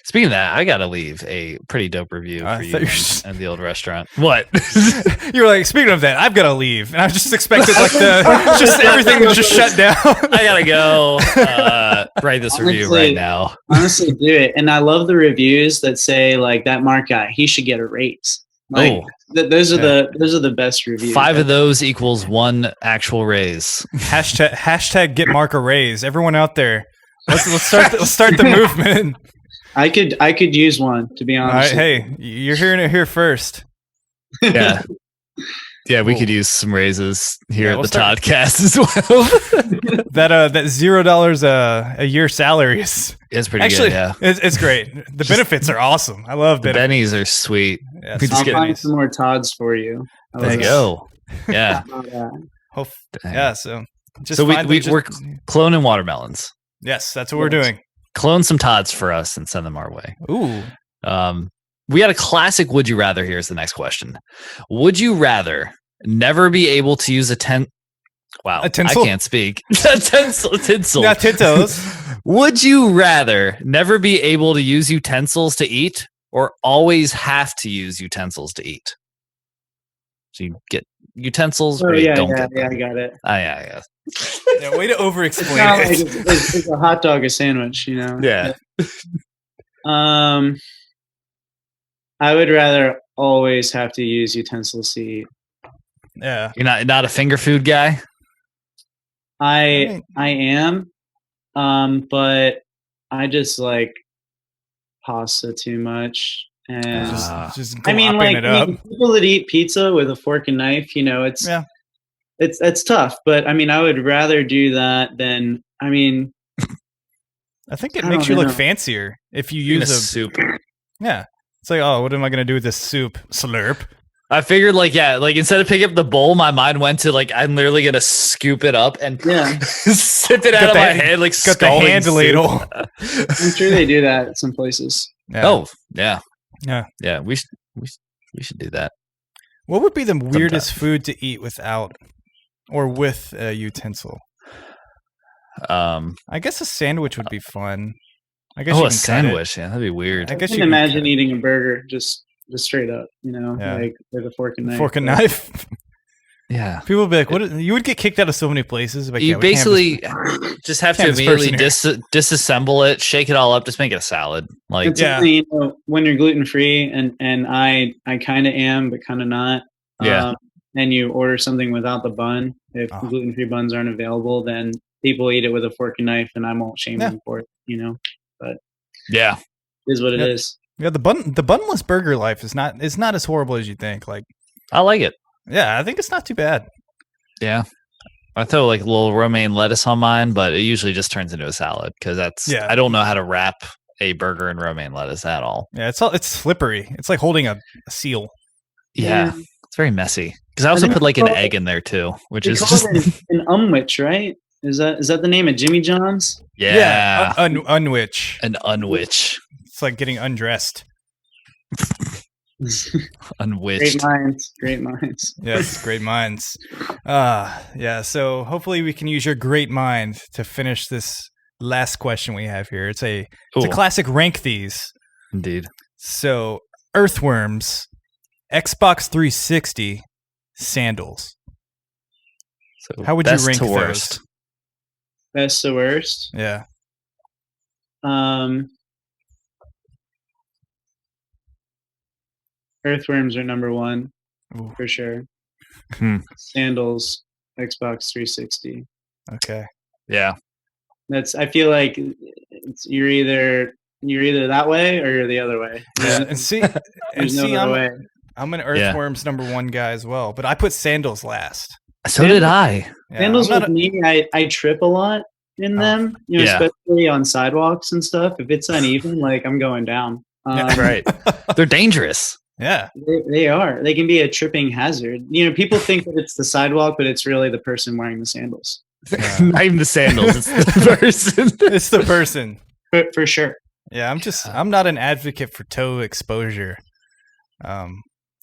Speaking of that, I gotta leave a pretty dope review for you and the old restaurant. What? You were like, speaking of that, I've got to leave, and I just expected like just everything to just shut down. I gotta go write this review right now. Honestly, do it. And I love the reviews that say like that Mark guy, he should get a raise. Like those are the best reviews. 5 of those equals 1 actual raise. Hashtag get Mark a raise. Everyone out there, let's start the movement. I could use one, to be honest. Hey, you're hearing it here first. Yeah. Yeah, we could use some raises here at the Toddcast as well. that $0 a year salary is pretty good. Yeah, it's great. The benefits are awesome. I love the bennies are sweet. Yeah, I'll find some more Todds for you. There you go. Yeah. Yeah. So we're cloning watermelons. Yes, that's what we're doing. Clone some Todds for us and send them our way. Ooh. We got a classic would you rather. Here's the next question. Would you rather never be able to use a tinsel? I can't speak. Tinsel. Not tintos. Would you rather never be able to use utensils to eat or always have to use utensils to eat? So you get utensils or you don't get them. I got it. Yeah. Yeah, way to over-explain it. It's a hot dog, a sandwich, Yeah. I would rather always have to use utensils to eat. Yeah. You're not a finger food guy? I am, but I just like pasta too much. And just people that eat pizza with a fork and knife, it's tough. But I mean, I would rather do that than I think it makes you look fancier if you use a soup. Yeah. It's like, oh, what am I going to do with this soup? Slurp. I figured, instead of picking up the bowl, my mind went to, I'm literally going to scoop it up and sip it out of my hand, got the hand ladle. I'm sure they do that at some places. Yeah. Oh, yeah. Yeah. Yeah, we should do that. What would be the weirdest food to eat without or with a utensil? I guess a sandwich would be fun. I guess a sandwich. Yeah, that'd be weird. I can imagine eating a burger just straight up, like with a fork and knife. Fork and knife. Yeah. People would be like, "What?" You would get kicked out of so many places. Like, you basically just have to immediately disassemble it, shake it all up, just make it a salad. When you're gluten free, and I kind of am, but kind of not. Yeah. And you order something without the bun. If gluten free buns aren't available, then people eat it with a fork and knife, and I won't shame them for it. But yeah, it is what it is. Yeah, the bunless burger life is not as horrible as you think. Like, I like it. Yeah, I think it's not too bad. Yeah, I throw a little romaine lettuce on mine, but it usually just turns into a salad because I don't know how to wrap a burger in romaine lettuce at all. Yeah, it's slippery. It's like holding a seal. Yeah, it's very messy. Because I also put an egg in there too, which is just an umwich, right? Is that the name of Jimmy John's? Yeah. Unwich. An unwich. It's like getting undressed. Unwitched. Great minds. Yes, great minds. Yeah, so hopefully we can use your great mind to finish this last question we have here. It's a classic rank these. Indeed. So, earthworms, Xbox 360, sandals. So how would you rank those? Worst? Best to worst? Yeah. Earthworms are number one. Ooh. For sure. Sandals, Xbox 360. Okay. Yeah. I feel like you're either that way or you're the other way. Yeah. Way. I'm an earthworms number one guy as well, but I put sandals last. So did I. Yeah, sandals with me, I trip a lot in them, especially on sidewalks and stuff. If it's uneven, I'm going down. Right. They're dangerous. Yeah. They are. They can be a tripping hazard. You know, people think that it's the sidewalk, but it's really the person wearing the sandals. Not even the sandals. It's the person. It's the person. For sure. Yeah, I'm not an advocate for toe exposure. I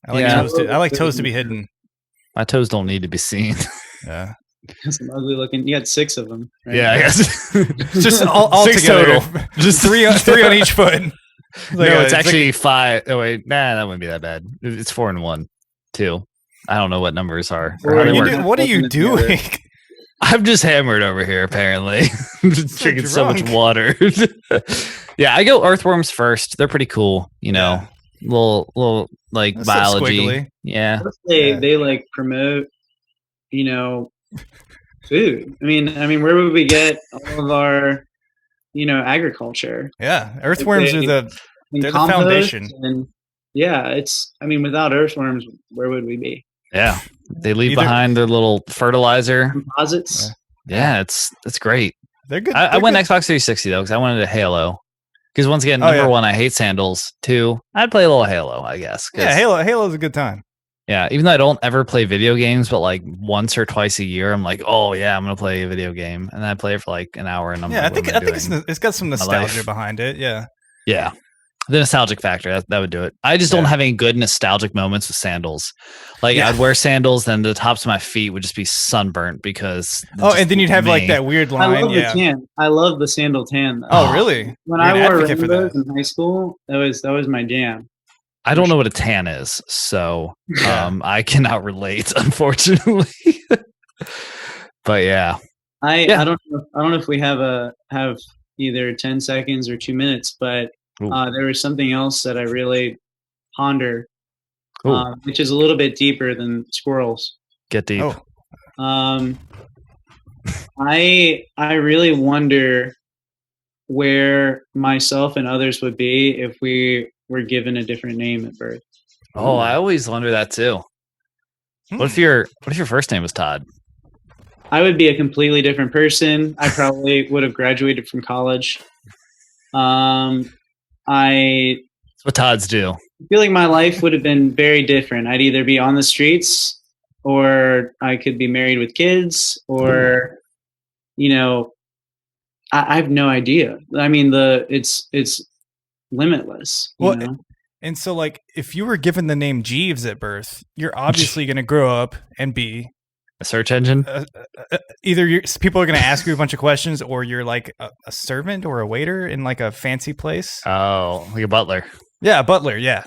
like Yeah. toes to be hidden. My toes don't need to be seen. Yeah. Some ugly looking. You got 6 of them. Right? Yeah, I guess. Just all 6 together. total. Just three on each foot. No, it's actually 5. Oh wait, nah, that wouldn't be that bad. It's 4 and 1, 2. I don't know what numbers are. Or How they you work. What are you doing? I'm just hammered over here. Apparently, just So drinking so much drunk. water. Yeah, I go earthworms first. They're pretty cool. You know, little like That's so biology. squiggly. Yeah, They like promote, you know, food. I mean, where would we get all of our, you know, agriculture? Yeah, earthworms are In they're the compost foundation. And yeah, I mean, without earthworms, where would we be? yeah. They leave Either- behind their little fertilizer. Composites. Yeah, it's great. They're good. I they're went good. Xbox 360 though because I wanted a Halo. Because once again, Oh, number yeah. 1, I hate sandals. 2, I'd play a little Halo, I guess. 'cause- Yeah, Halo's a good time. Yeah, even though I don't ever play video games, but like once or twice a year, I'm like, oh yeah, I'm gonna play a video game, and then I play it for like an hour, and I'm Yeah, like, I think it's got some life. nostalgia behind it. Yeah. yeah, the nostalgic factor that would do it. I just don't Yeah. have any good nostalgic moments with sandals. Like Yeah. I'd wear sandals, then the tops of my feet would just be sunburnt because. Oh, and then you'd have like me. that weird I line. love Yeah. the tan. I love the sandal tan. Though. Oh, really? When You're I an wore advocate for rainbows that. in high school, that was my jam. I don't know what a tan is, so Yeah. I cannot relate, unfortunately. But yeah, I Yeah. I don't know if we have either 10 seconds or 2 minutes, but Ooh. there was something else that I really ponder, Ooh. which is a little bit deeper than squirrels. get deep. Oh. I really wonder where myself and others would be if we were given a different name at birth. Oh, I always wonder that too. What if your first name was Todd? I would be a completely different person. I probably would have graduated from college. I That's what Todds do. feel like my life would have been very different. I'd either be on the streets, or I could be married with kids, or, you know, I have no idea. I mean, it's limitless. You Well, know? And so, like, if you were given the name Jeeves at birth, you're obviously going to grow up and be A search engine. either people are going to ask you a bunch of questions, or you're like a servant or a waiter in like a fancy place. Oh, like a butler. Yeah, a butler. Yeah,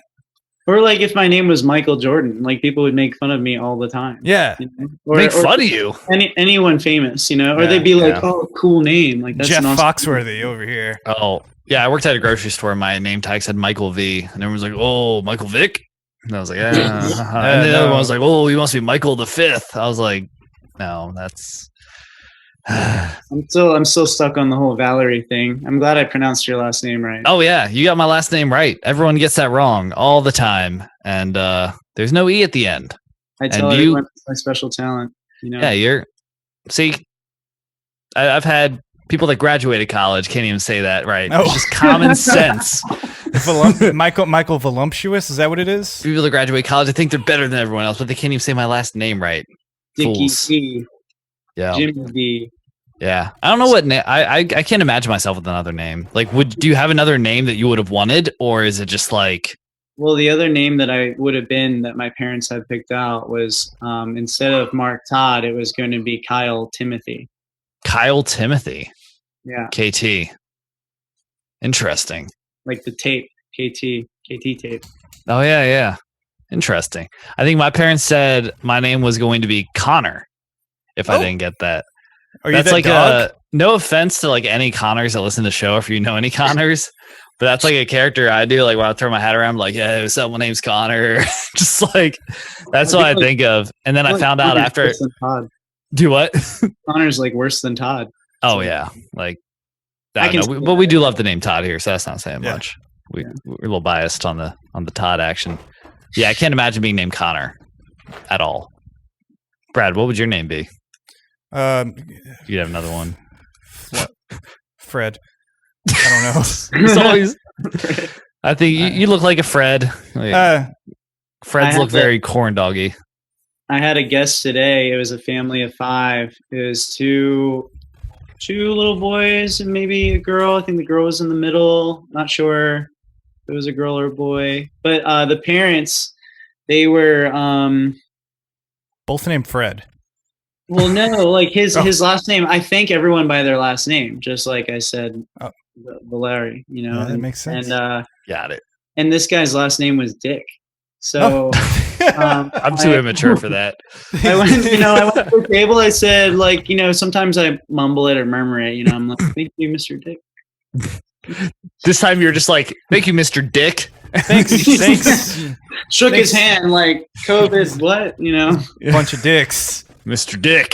Or like if my name was Michael Jordan, like people would make fun of me all the time. yeah. You know? Or, Make or fun of you. anyone famous, you know, or Yeah, they'd be like, yeah. "Oh, cool name!" Like that's Jeff an awesome Foxworthy over here. Oh, yeah. I worked at a grocery store. My name tag said Michael V, and everyone was like, "Oh, Michael Vick." And I was like, "Yeah." And the other no. one was like, "Oh, you must be Michael the Fifth." I was like, "No, that's." I'm still stuck on the whole Valerie thing. I'm glad I pronounced your last name right. Oh yeah, you got my last name right. Everyone gets that wrong all the time, and there's no e at the end. I tell and everyone it's my special talent. You know, Yeah, you're. See, I've had people that graduated college can't even say that right. Oh. It's just common sense. Michael Voluptuous, is that what it is? People that graduate college, I think they're better than everyone else, but they can't even say my last name right. Dickie Fools. D, Yeah, Jimmy D. yeah. I don't know what name. I can't imagine myself with another name. Like, do you have another name that you would have wanted, or is it just like? Well, the other name that I would have been that my parents had picked out was instead of Mark Todd, it was going to be Kyle Timothy. Kyle Timothy, Yeah, KT. Interesting. like the tape, KT tape. Oh yeah, yeah. Interesting. I think my parents said my name was going to be Connor if I Oh. didn't get that. Are you That's that like dog? no offense to like any Connors that listen to the show if you know any Connors, but that's like a character I do. Like when I throw my hat around, I'm like, yeah, what's up? My name's Connor. Just like that's what I think of. And then I found out Connor's after worse than Todd. do what? Connor's like worse than Todd. Oh yeah, like I I can don't know. see But we that. do love the name Todd here, so that's not saying Yeah. much. We're a little biased on the Todd action. Yeah, I can't imagine being named Connor at all. Brad, what would your name be? If you'd have another one. Fred. I don't know. It's always. I think you look like a Fred. Like, Fred's I look have very corn doggy. I had a guest today. It was a family of 5. It was two little boys and maybe a girl. I think the girl was in the middle. Not sure if it was a girl or a boy. But the parents, they were Both named Fred. well, no, like his Oh. his last name. I thank everyone by their last name, just like I said, Oh. Valeri. You know, Yeah, that makes sense. Got it. And this guy's last name was Dick. So I'm too immature for that. I went to the table. I said, like, sometimes I mumble it or murmur it. I'm like, thank you, Mr. Dick. This time you're just like, thank you, Mr. Dick. Thanks. Shook his hand like COVID. What? Bunch of dicks. Mr. Dick.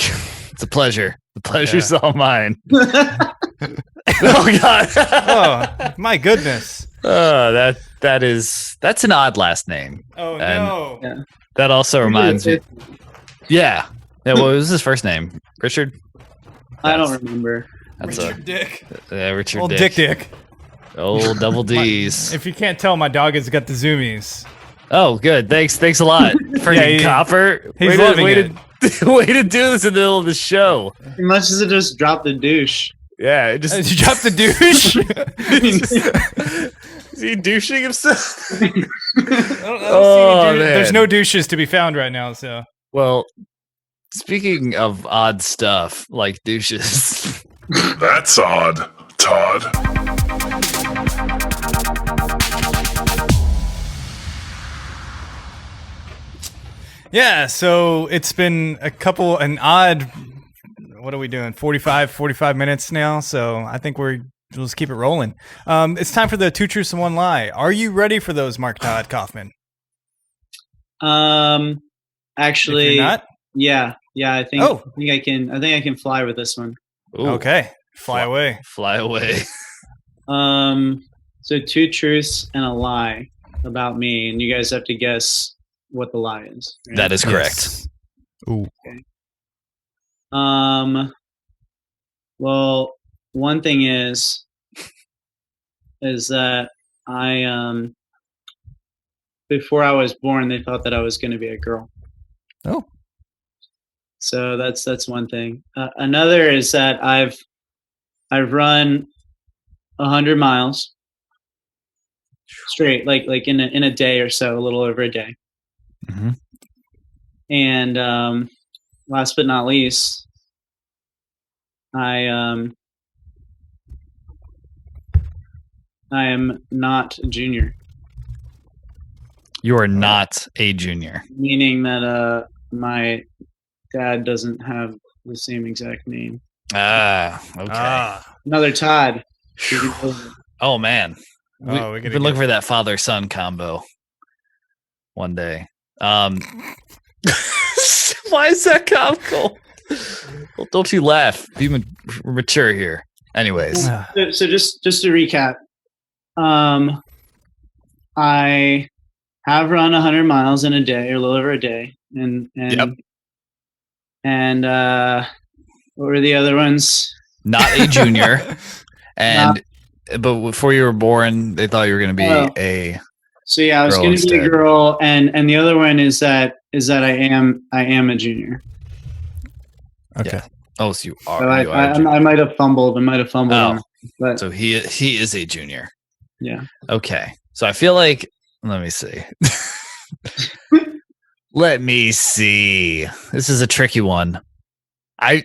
It's a pleasure. The pleasure's all mine. Oh God. Oh my goodness. Oh, that's an odd last name. Oh And- no. Yeah. That also reminds me. Yeah. Yeah. What was his first name? Richard. I don't remember. That's Richard Dick. Richard Old Dick. Dick. Old double D's. If you can't tell, my dog has got the zoomies. Oh, good. Thanks a lot, freaking Copper. He's loving it. Way to do this in the middle of the show. He must have just dropped the douche. Yeah, it Did just you drop the douche? is he douching himself? I don't Oh, see man. There's no douches to be found right now, so. Well, speaking of odd stuff like douches, That's odd, Todd. Yeah, so it's been an odd, what are we doing? 45 minutes now. So I think we'll just keep it rolling. It's time for the 2 truths and 1 lie. Are you ready for those, Mark Todd Kauffman? Actually, If you're not? yeah. I think I can fly with this one. Ooh, Okay. Fly away. fly away. So 2 truths and a lie about me, and you guys have to guess what the lie is. right? That is correct. Yes. Ooh. Well, one thing is that I before I was born, they thought that I was going to be a girl. Oh. So that's one thing. Another is that I've run 100 miles straight, like in a day or so, a little over a day. Mm-hmm. And last but not least, I am not a junior, You are not a junior. meaning that my dad doesn't have the same exact name. Ah, okay. Another Todd. Oh man, Oh, we're we've gonna been looking for that father-son combo one day. Why is that comical? Well, don't you laugh. Be mature here. Anyways, So just to recap, I have run 100 miles in a day, or a little over a day, and Yep. and what were the other ones? not a junior. But before you were born, they thought you were going to be Oh. a. So yeah, I was Girl going to be a instead. girl, and the other one is that I am a junior. Okay. Yeah. Oh, so you are. So you are a junior. I might have fumbled. Oh. on it, but So he is a junior. yeah. Okay. So I feel like, let me see. Let me see. This is a tricky one. I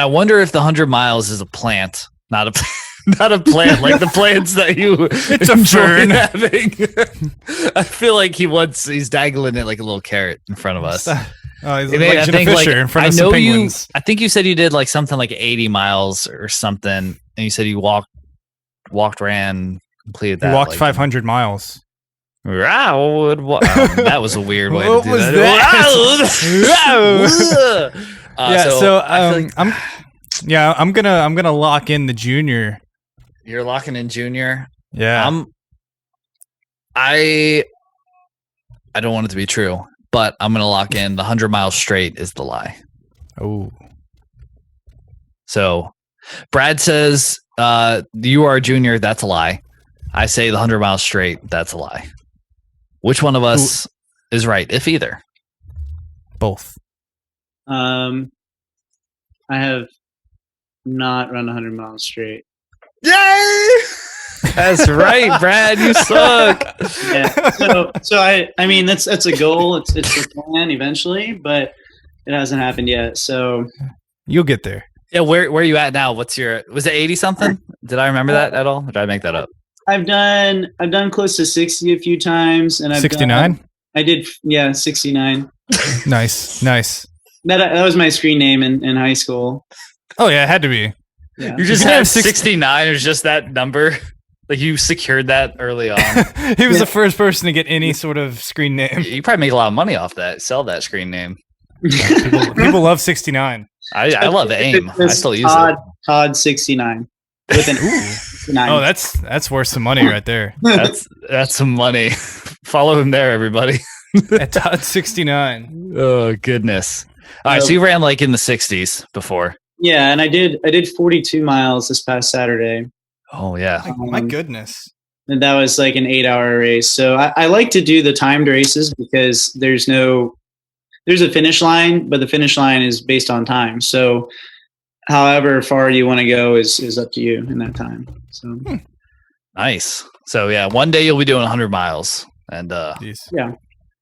wonder if the 100 miles is a plant, not a not a plant like the plants that you It's a enjoy fern. having. I feel like he's dangling it like a little carrot in front of us. Oh, he's It like made- I Jim think, Fisher in front of some penguins. I think you said you did like something like 80 miles or something, and you said you ran, completed that. He walked like, 500 miles. that was a weird way What to do was that. I'm gonna lock in the junior. You're locking in junior. Yeah. I don't want it to be true, but I'm gonna lock in the 100 miles straight is the lie. Oh. So Brad says you are a junior. That's a lie. I say the 100 miles straight. That's a lie. Which one of us is right, if either? Both. I have not run 100 miles straight. Yay! That's right, Brad. You suck. Yeah. So I mean that's a goal. It's a plan eventually, but it hasn't happened yet. So You'll get there. Yeah, where are you at now? Was it 80 something? Did I remember that at all? Or did I make that up? I've done close to 60 a few times, and I've 69. I did 69. Nice. That was my screen name in high school. Oh yeah, it had to be. Yeah. You just You had have 69 or just that number? Like you secured that early on. He was the first person to get any sort of screen name. You probably make a lot of money off that. Sell that screen name. People love 69. I love AIM. I still use Todd, it. Todd 69 with an nine. Oh, that's worth some money right there. That's some money. Follow him there, everybody. At Todd 69. Oh goodness. All right, so you ran like in the 60s before. Yeah, and I did 42 miles this past Saturday. Oh yeah. My goodness. And that was like an 8-hour race. So I like to do the timed races because there's a finish line, but the finish line is based on time. So however far you want to go is up to you in that time. So Nice. So yeah, one day you'll be doing 100 miles. And Jeez. yeah.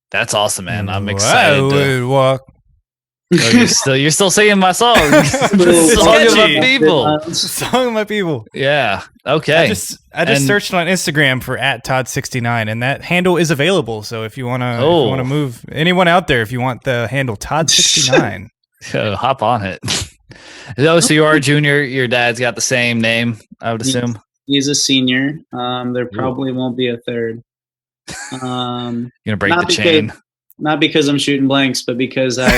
that's awesome, man. I'm I excited. would walk. You're still singing my song. It's Song of sketchy. my people. Song of my people. Yeah. Okay. I just And- searched on Instagram for @Todd69, and that handle is available. So if you wanna move, anyone out there, if you want the handle Todd69, hop on it. Oh, so you are a junior. Your dad's got the same name, I would assume. He's a senior. There probably won't be a third. You're gonna break Not the chain. Not because I'm shooting blanks, but because I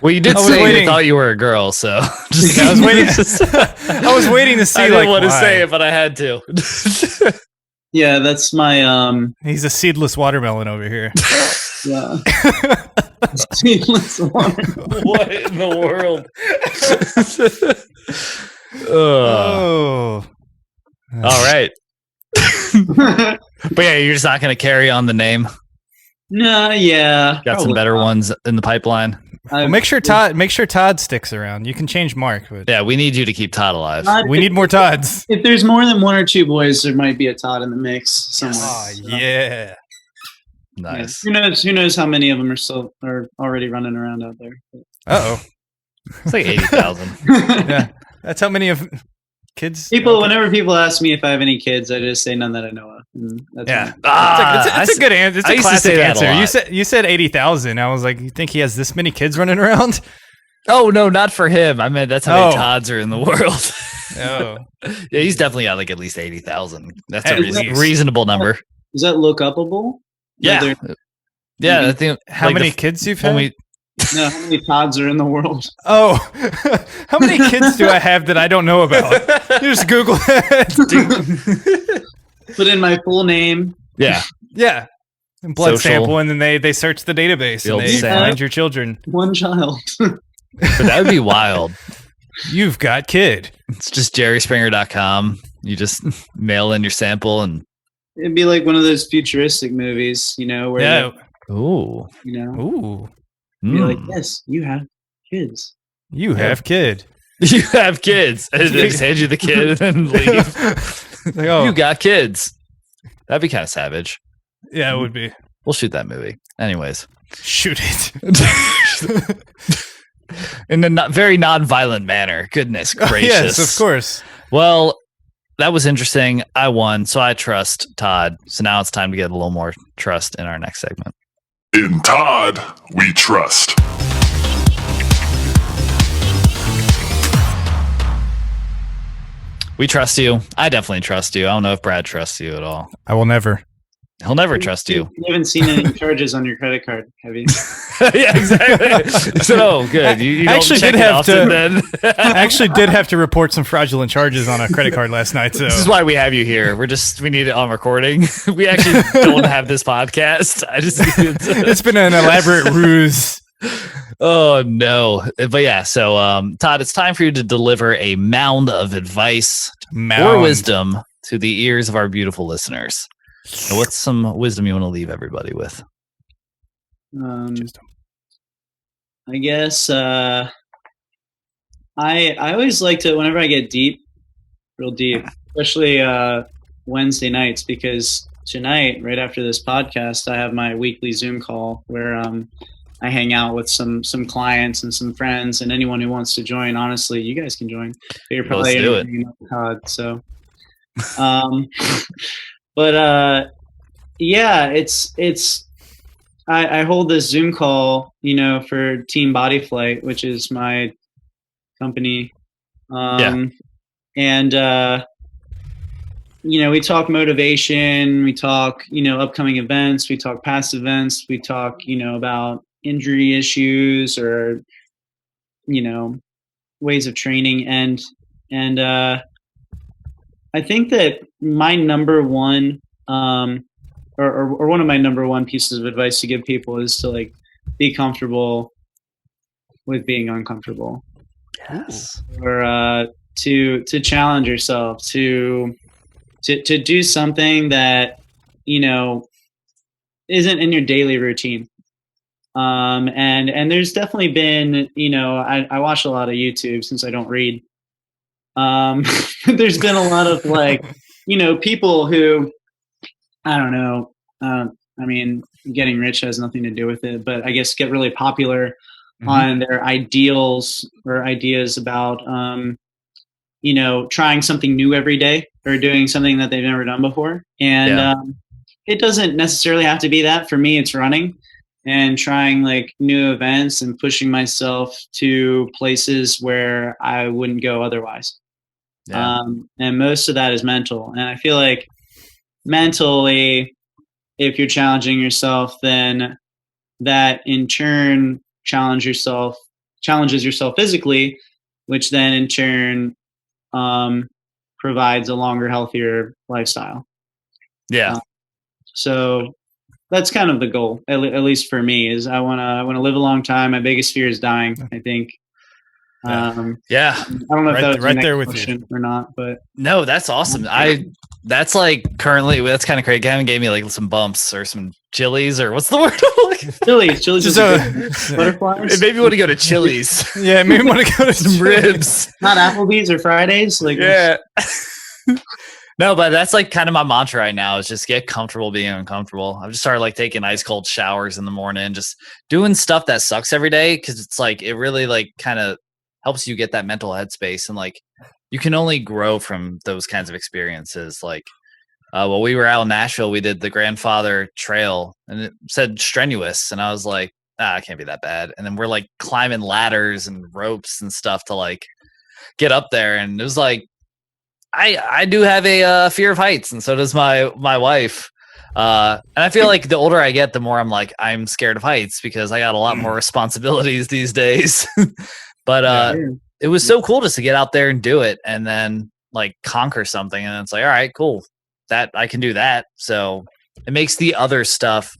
Well, you did I was say you waiting. thought you were a girl, so just, I was waiting. I was waiting to see. I didn't like, want to why. say it, but I had to. yeah, that's my He's a seedless watermelon over here. yeah. Seedless watermelon. What in the world? Oh, All right. But yeah, you're just not going to carry on the name. No, yeah. Got some better ones in the pipeline. well, make sure Todd sticks around. You can change Mark, but Yeah, we need you to keep Todd alive. we need more Todds. If there's more than one or two boys, there might be a Todd in the mix somewhere. Oh So, yeah. Nice. yeah. Who knows how many of them are already running around out there. Uh It's like 80,000. oh. Yeah. That's how many of kids. Whenever people ask me if I have any kids, I just say none that I know of. And that's Yeah. fine. It's a good answer. It's I a used to classic say that a answer. lot. You said 80,000. I was like, you think he has this many kids running around? Oh, no, not for him. I meant that's how many Oh. Todds are in the world. Oh. Yeah, he's definitely got like at least 80,000. That's At a least. reasonable number. Is that look upable? Yeah. Whether- Yeah, I think How like, many kids you've when had? we No, how many Todds are in the world? Oh, how many kids do I have that I don't know about? You just Google it. Put in my full name. Yeah. Yeah. And blood Social. sample, and then they search the database The and old they SAM. find your children. One child. But that would be wild. You've got kid. It's just jerryspringer.com. You just mail in your sample and It'd be like one of those futuristic movies, where Yeah. ooh. Ooh. be like, Mm. yes, you have kids. You have kid. You have kids. And they just hand you the kid and then leave. Like, oh, You got kids. That'd be kind of savage. yeah, it would be. We'll shoot that movie. Anyways. Shoot it. In a very non-violent manner. Goodness gracious. Yes, of course. Well, that was interesting. I won, so I trust Todd. So now it's time to get a little more trust in our next segment. In Todd, we trust. We trust you. I definitely trust you. I don't know if Brad trusts you at all. I will never. He'll never trust you. You haven't seen any charges on your credit card, have you? Yeah, exactly. So good. You I don't actually check did it have often, to- then. I actually did have to report some fraudulent charges on a credit card last night. So This is why we have you here. We need it on recording. We actually don't have this podcast. I just it's been an elaborate ruse. Oh no. But yeah, so Todd, it's time for you to deliver a mound of advice or Mound. wisdom to the ears of our beautiful listeners. So what's some wisdom you want to leave everybody with? I guess I always like to, whenever I get real deep, especially Wednesday nights, because tonight, right after this podcast, I have my weekly Zoom call where I hang out with some clients and some friends, and anyone who wants to join. Honestly, you guys can join. But you're probably Let's do it. hanging out with Todd, so. But yeah, I hold this Zoom call, for Team Body Flight, which is my company. And we talk motivation, we talk, upcoming events, we talk past events, we talk, about injury issues or, ways of training. And I think that my number one, or one of my number one pieces of advice to give people is to like be comfortable with being uncomfortable. Yes. Or to challenge yourself, to do something that isn't in your daily routine. And there's definitely been, I watch a lot of YouTube since I don't read. There's been a lot of like, people who, I don't know, I mean, getting rich has nothing to do with it, but I guess get really popular on their ideals or ideas about, trying something new every day or doing something that they've never done before. And it doesn't necessarily have to be that. For me, it's running and trying like new events and pushing myself to places where I wouldn't go otherwise. Yeah. And most of that is mental. And I feel like mentally, if you're challenging yourself, then that in turn challenges yourself physically, which then in turn provides a longer, healthier lifestyle. Yeah. So that's kind of the goal, at least for me, is I want to live a long time. My biggest fear is dying, I think. Yeah. I don't know if that was right your there next with question or not, but No, that's awesome. That's like currently, that's kind of crazy. Kevin gave me like some bumps or some chilies or what's the word? Chili's Just is good. Butterflies. It made me want to go to Chili's. Yeah, maybe want to go to Some ribs. Not Applebee's or Fridays. Like Yeah. No, but that's like kind of my mantra right now is just get comfortable being uncomfortable. I've just started like taking ice cold showers in the morning, just doing stuff that sucks every day. Cause it's like, it really like kind of helps you get that mental headspace. And like, you can only grow from those kinds of experiences. Like, while we were out in Asheville, we did the Grandfather Trail and it said strenuous. And I was like, it can't be that bad. And then we're like climbing ladders and ropes and stuff to like get up there. And it was like, I do have a fear of heights, and so does my wife. And I feel like the older I get, the more I'm like, I'm scared of heights because I got a lot more responsibilities these days. But it was so cool just to get out there and do it and then like conquer something. And it's like, all right, cool. That I can do that. So it makes the other stuff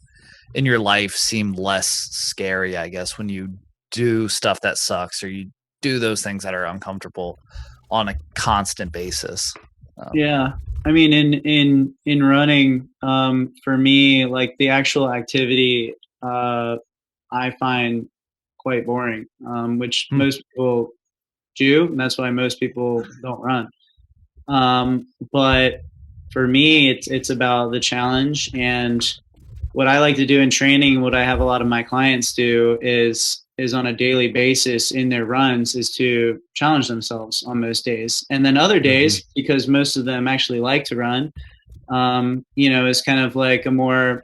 in your life seem less scary, I guess, when you do stuff that sucks or you do those things that are uncomfortable on a constant basis. Yeah. I mean, in running, for me, like the actual activity, I find quite boring, which most people do. And that's why most people don't run. But for me, it's about the challenge. And what I like to do in training, what I have a lot of my clients do is on a daily basis in their runs is to challenge themselves on most days. And then other days, because most of them actually like to run, is kind of like a more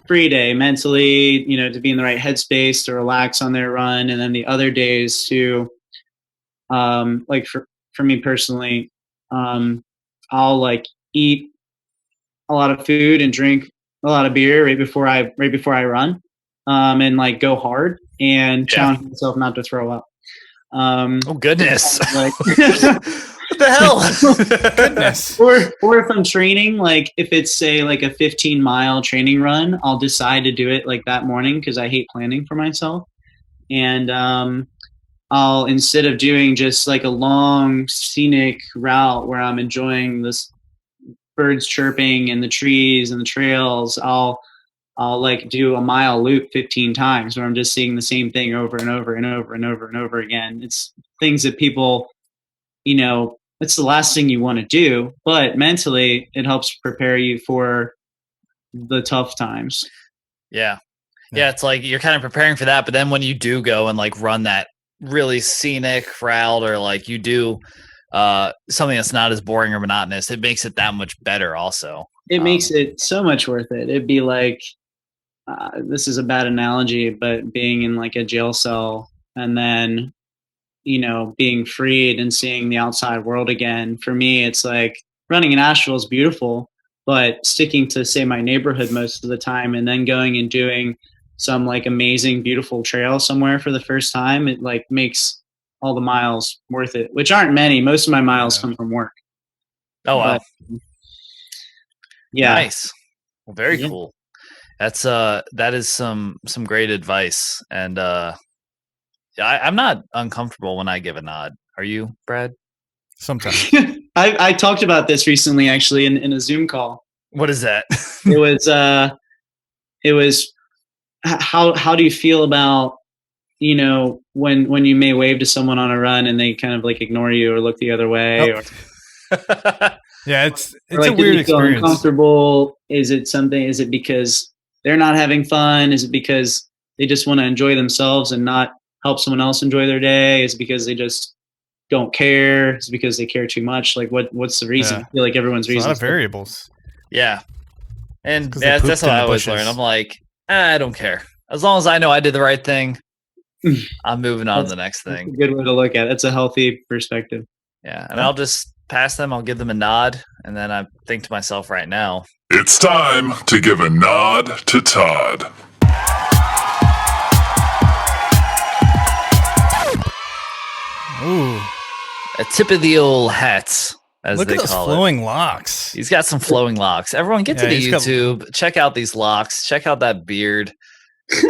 free day mentally, to be in the right headspace, to relax on their run. And then the other days to, like for me personally, I'll like eat a lot of food and drink a lot of beer right before I run, and like go hard and challenge myself not to throw up. Oh goodness! Like, what the hell? Goodness. Or if I'm training, like if it's say like a 15-mile training run, I'll decide to do it like that morning because I hate planning for myself, and I'll, instead of doing just like a long scenic route where I'm enjoying this birds chirping and the trees and the trails, I'll I'll like do a mile loop 15 times where I'm just seeing the same thing over and over and over and over and over again. It's things that people, it's the last thing you want to do, but mentally it helps prepare you for the tough times. Yeah. Yeah. It's like you're kind of preparing for that. But then when you do go and like run that really scenic route, or like you do something that's not as boring or monotonous, it makes it that much better also. It makes it so much worth it. It'd be like, this is a bad analogy, but being in like a jail cell and then, being freed and seeing the outside world again. For me, it's like running in Asheville is beautiful, but sticking to, say, my neighborhood most of the time and then going and doing some like amazing, beautiful trail somewhere for the first time, it like makes all the miles worth it, which aren't many. Most of my miles come from work. Oh, wow. Yeah. Nice. Well, very cool. That is some great advice. And I'm not uncomfortable when I give a nod. Are you, Brad? Sometimes. I talked about this recently, actually, in a Zoom call. What is that? It was how do you feel about, when you may wave to someone on a run and they kind of like ignore you or look the other way? Oh. Yeah, it's like, a weird experience. Uncomfortable? Is it because they're not having fun? Is it because they just want to enjoy themselves and not help someone else enjoy their day? Is it because they just don't care? Is it because they care too much? Like what's the reason? Yeah. I feel like everyone's reason. A lot of variables. Yeah. And that's what I always learn. I'm like, I don't care. As long as I know I did the right thing, I'm moving on to the next thing. That's a good way to look at it. It's a healthy perspective. Yeah. And I'll just pass them. I'll give them a nod. And then I think to myself right now, It's time to give a nod to Todd. Ooh. a tip of the old hats, as Look they at those call flowing locks. He's got some flowing locks. Everyone get to the he's got- YouTube. Check out these locks. Check out that beard.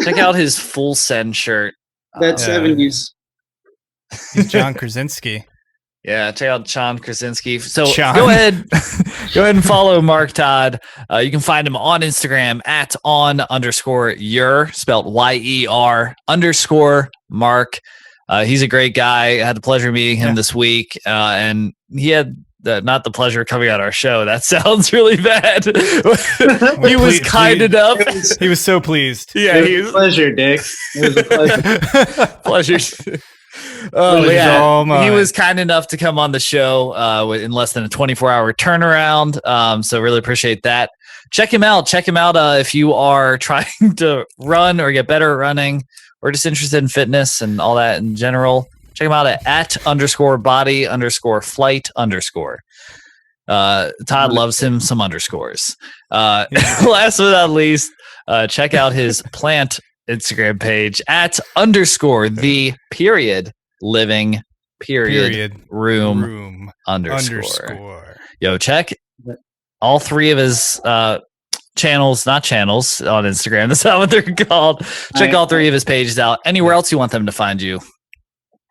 Check out his full send shirt. That's 70s. He's John Krasinski. Yeah, check out John Krasinski. So John. go ahead and follow Mark Todd. You can find him on Instagram at _your, spelled YER_Mark. He's a great guy. I had the pleasure of meeting him this week, and he had not the pleasure of coming on our show. That sounds really bad. He was kind enough. He was so pleased. Yeah, It was a pleasure, Dick. It was a pleasure. Pleasure. He was kind enough to come on the show in less than a 24-hour turnaround. So really appreciate that. Check him out. If you are trying to run or get better at running, or just interested in fitness and all that in general. Check him out at @_body_flight_. Todd loves him some underscores. Last but not least, check out his plant Instagram page at _the_living_room underscore. Yo, check all three of his not channels on Instagram. That's not what they're called. Check all three of his pages out. Anywhere else you want them to find you?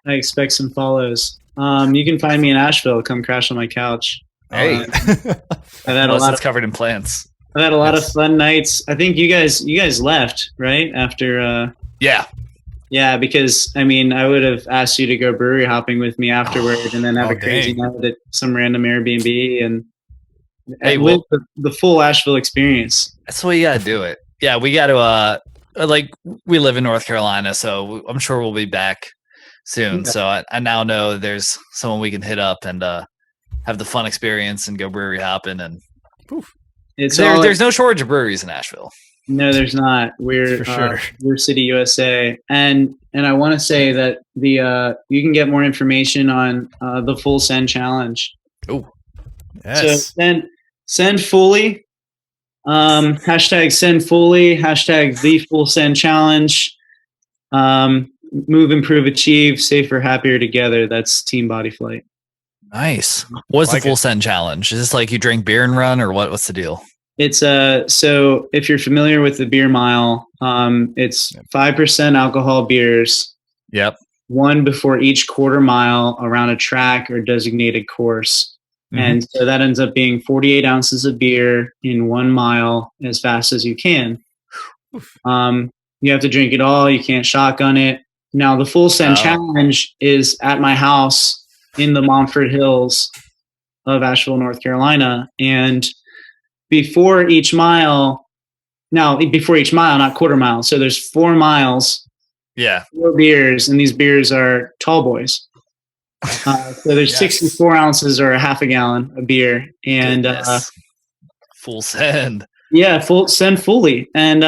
I expect some follows. You can find me in Asheville. Come crash on my couch. Hey, I've had a lot of covered in plants. I've had a lot of fun nights. I think you guys left right after. Yeah, because I mean, I would have asked you to go brewery hopping with me afterward, and then have a crazy night at some random Airbnb and with the full Asheville experience. That's the way you gotta do it. Yeah, we got to we live in North Carolina, so I'm sure we'll be back soon. Yeah. So I now know there's someone we can hit up and have the fun experience and go brewery hopping. And there's no shortage of breweries in Asheville. No, there's not. We're for sure. We're City USA, and I want to say that you can get more information on the Full Send Challenge. Oh, yes. So send fully. Hashtag send fully. Hashtag the Full Send Challenge. Move, improve, achieve, safer, happier together. That's Team Body Flight. Nice. What's the Full Send Challenge? Is this like you drink beer and run, or what? What's the deal? It's so if you're familiar with the beer mile, it's 5% alcohol beers. Yep. One before each quarter mile around a track or designated course. Mm-hmm. And so that ends up being 48 ounces of beer in 1 mile as fast as you can. You have to drink it all. You can't shotgun it. Now, the full send challenge is at my house in the Montford Hills of Asheville, North Carolina. And before each mile, not quarter mile. So there's 4 miles, 4 beers, and these beers are tall boys. So there's 64 ounces or a half a gallon of beer, and full send. Yeah, full send fully, and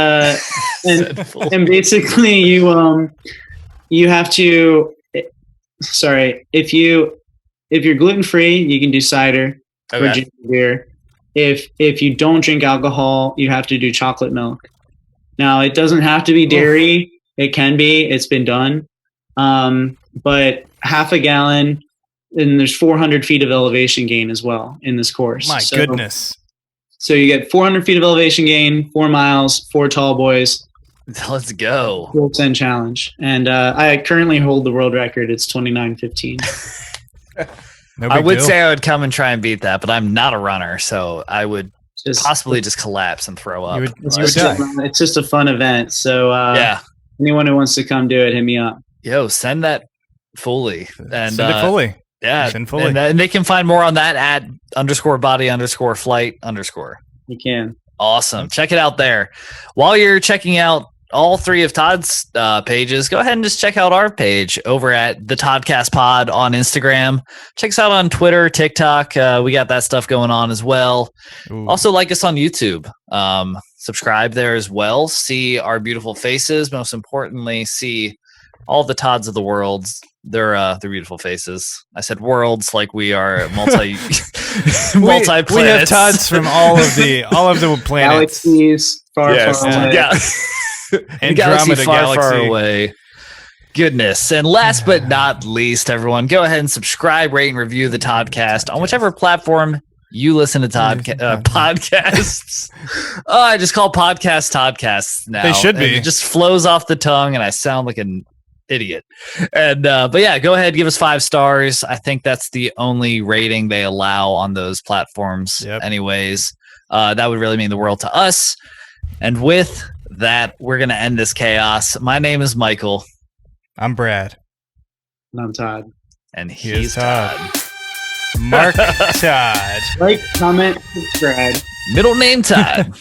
basically you have to. Sorry, if you're gluten free, you can do cider or ginger beer. If you don't drink alcohol, you have to do chocolate milk. Now, it doesn't have to be dairy. It can be. It's been done. But half a gallon, and there's 400 feet of elevation gain as well in this course. My goodness. So you get 400 feet of elevation gain, 4 miles, 4 tall boys. Let's go. Full send challenge. And I currently hold the world record. It's 29:15. I would say I would come and try and beat that, but I'm not a runner, so I would possibly just collapse and throw up. It's just a fun event. So anyone who wants to come do it, hit me up. Yo, send that fully. And send it fully. Yeah. Send fully. And they can find more on that at _body_flight_. You can. Awesome. Check it out there. While you're checking out all 3 of Todd's pages, go ahead and just check out our page over at the Toddcast Pod on Instagram. Check us out on Twitter, TikTok. We got that stuff going on as well. Ooh. Also, like us on YouTube. Subscribe there as well. See our beautiful faces. Most importantly, see all the Todds of the world. They're beautiful faces. I said worlds like we are multi-planets. We have Todds from all of the planets. Galaxies far away. Yeah. Andromeda far away. Goodness. And last but not least, everyone, go ahead and subscribe, rate, and review the Toddcast on whichever platform you listen to podcasts. I just call podcasts Toddcasts now. They should be. It just flows off the tongue, and I sound like an idiot. And but yeah, go ahead, give us 5 stars. I think that's the only rating they allow on those platforms. Anyways, that would really mean the world to us. And with that, we're gonna end this chaos. My name is Michael. I'm Brad. And I'm Todd. And he's Todd. Mark Todd. Like, comment, subscribe. Middle name Todd.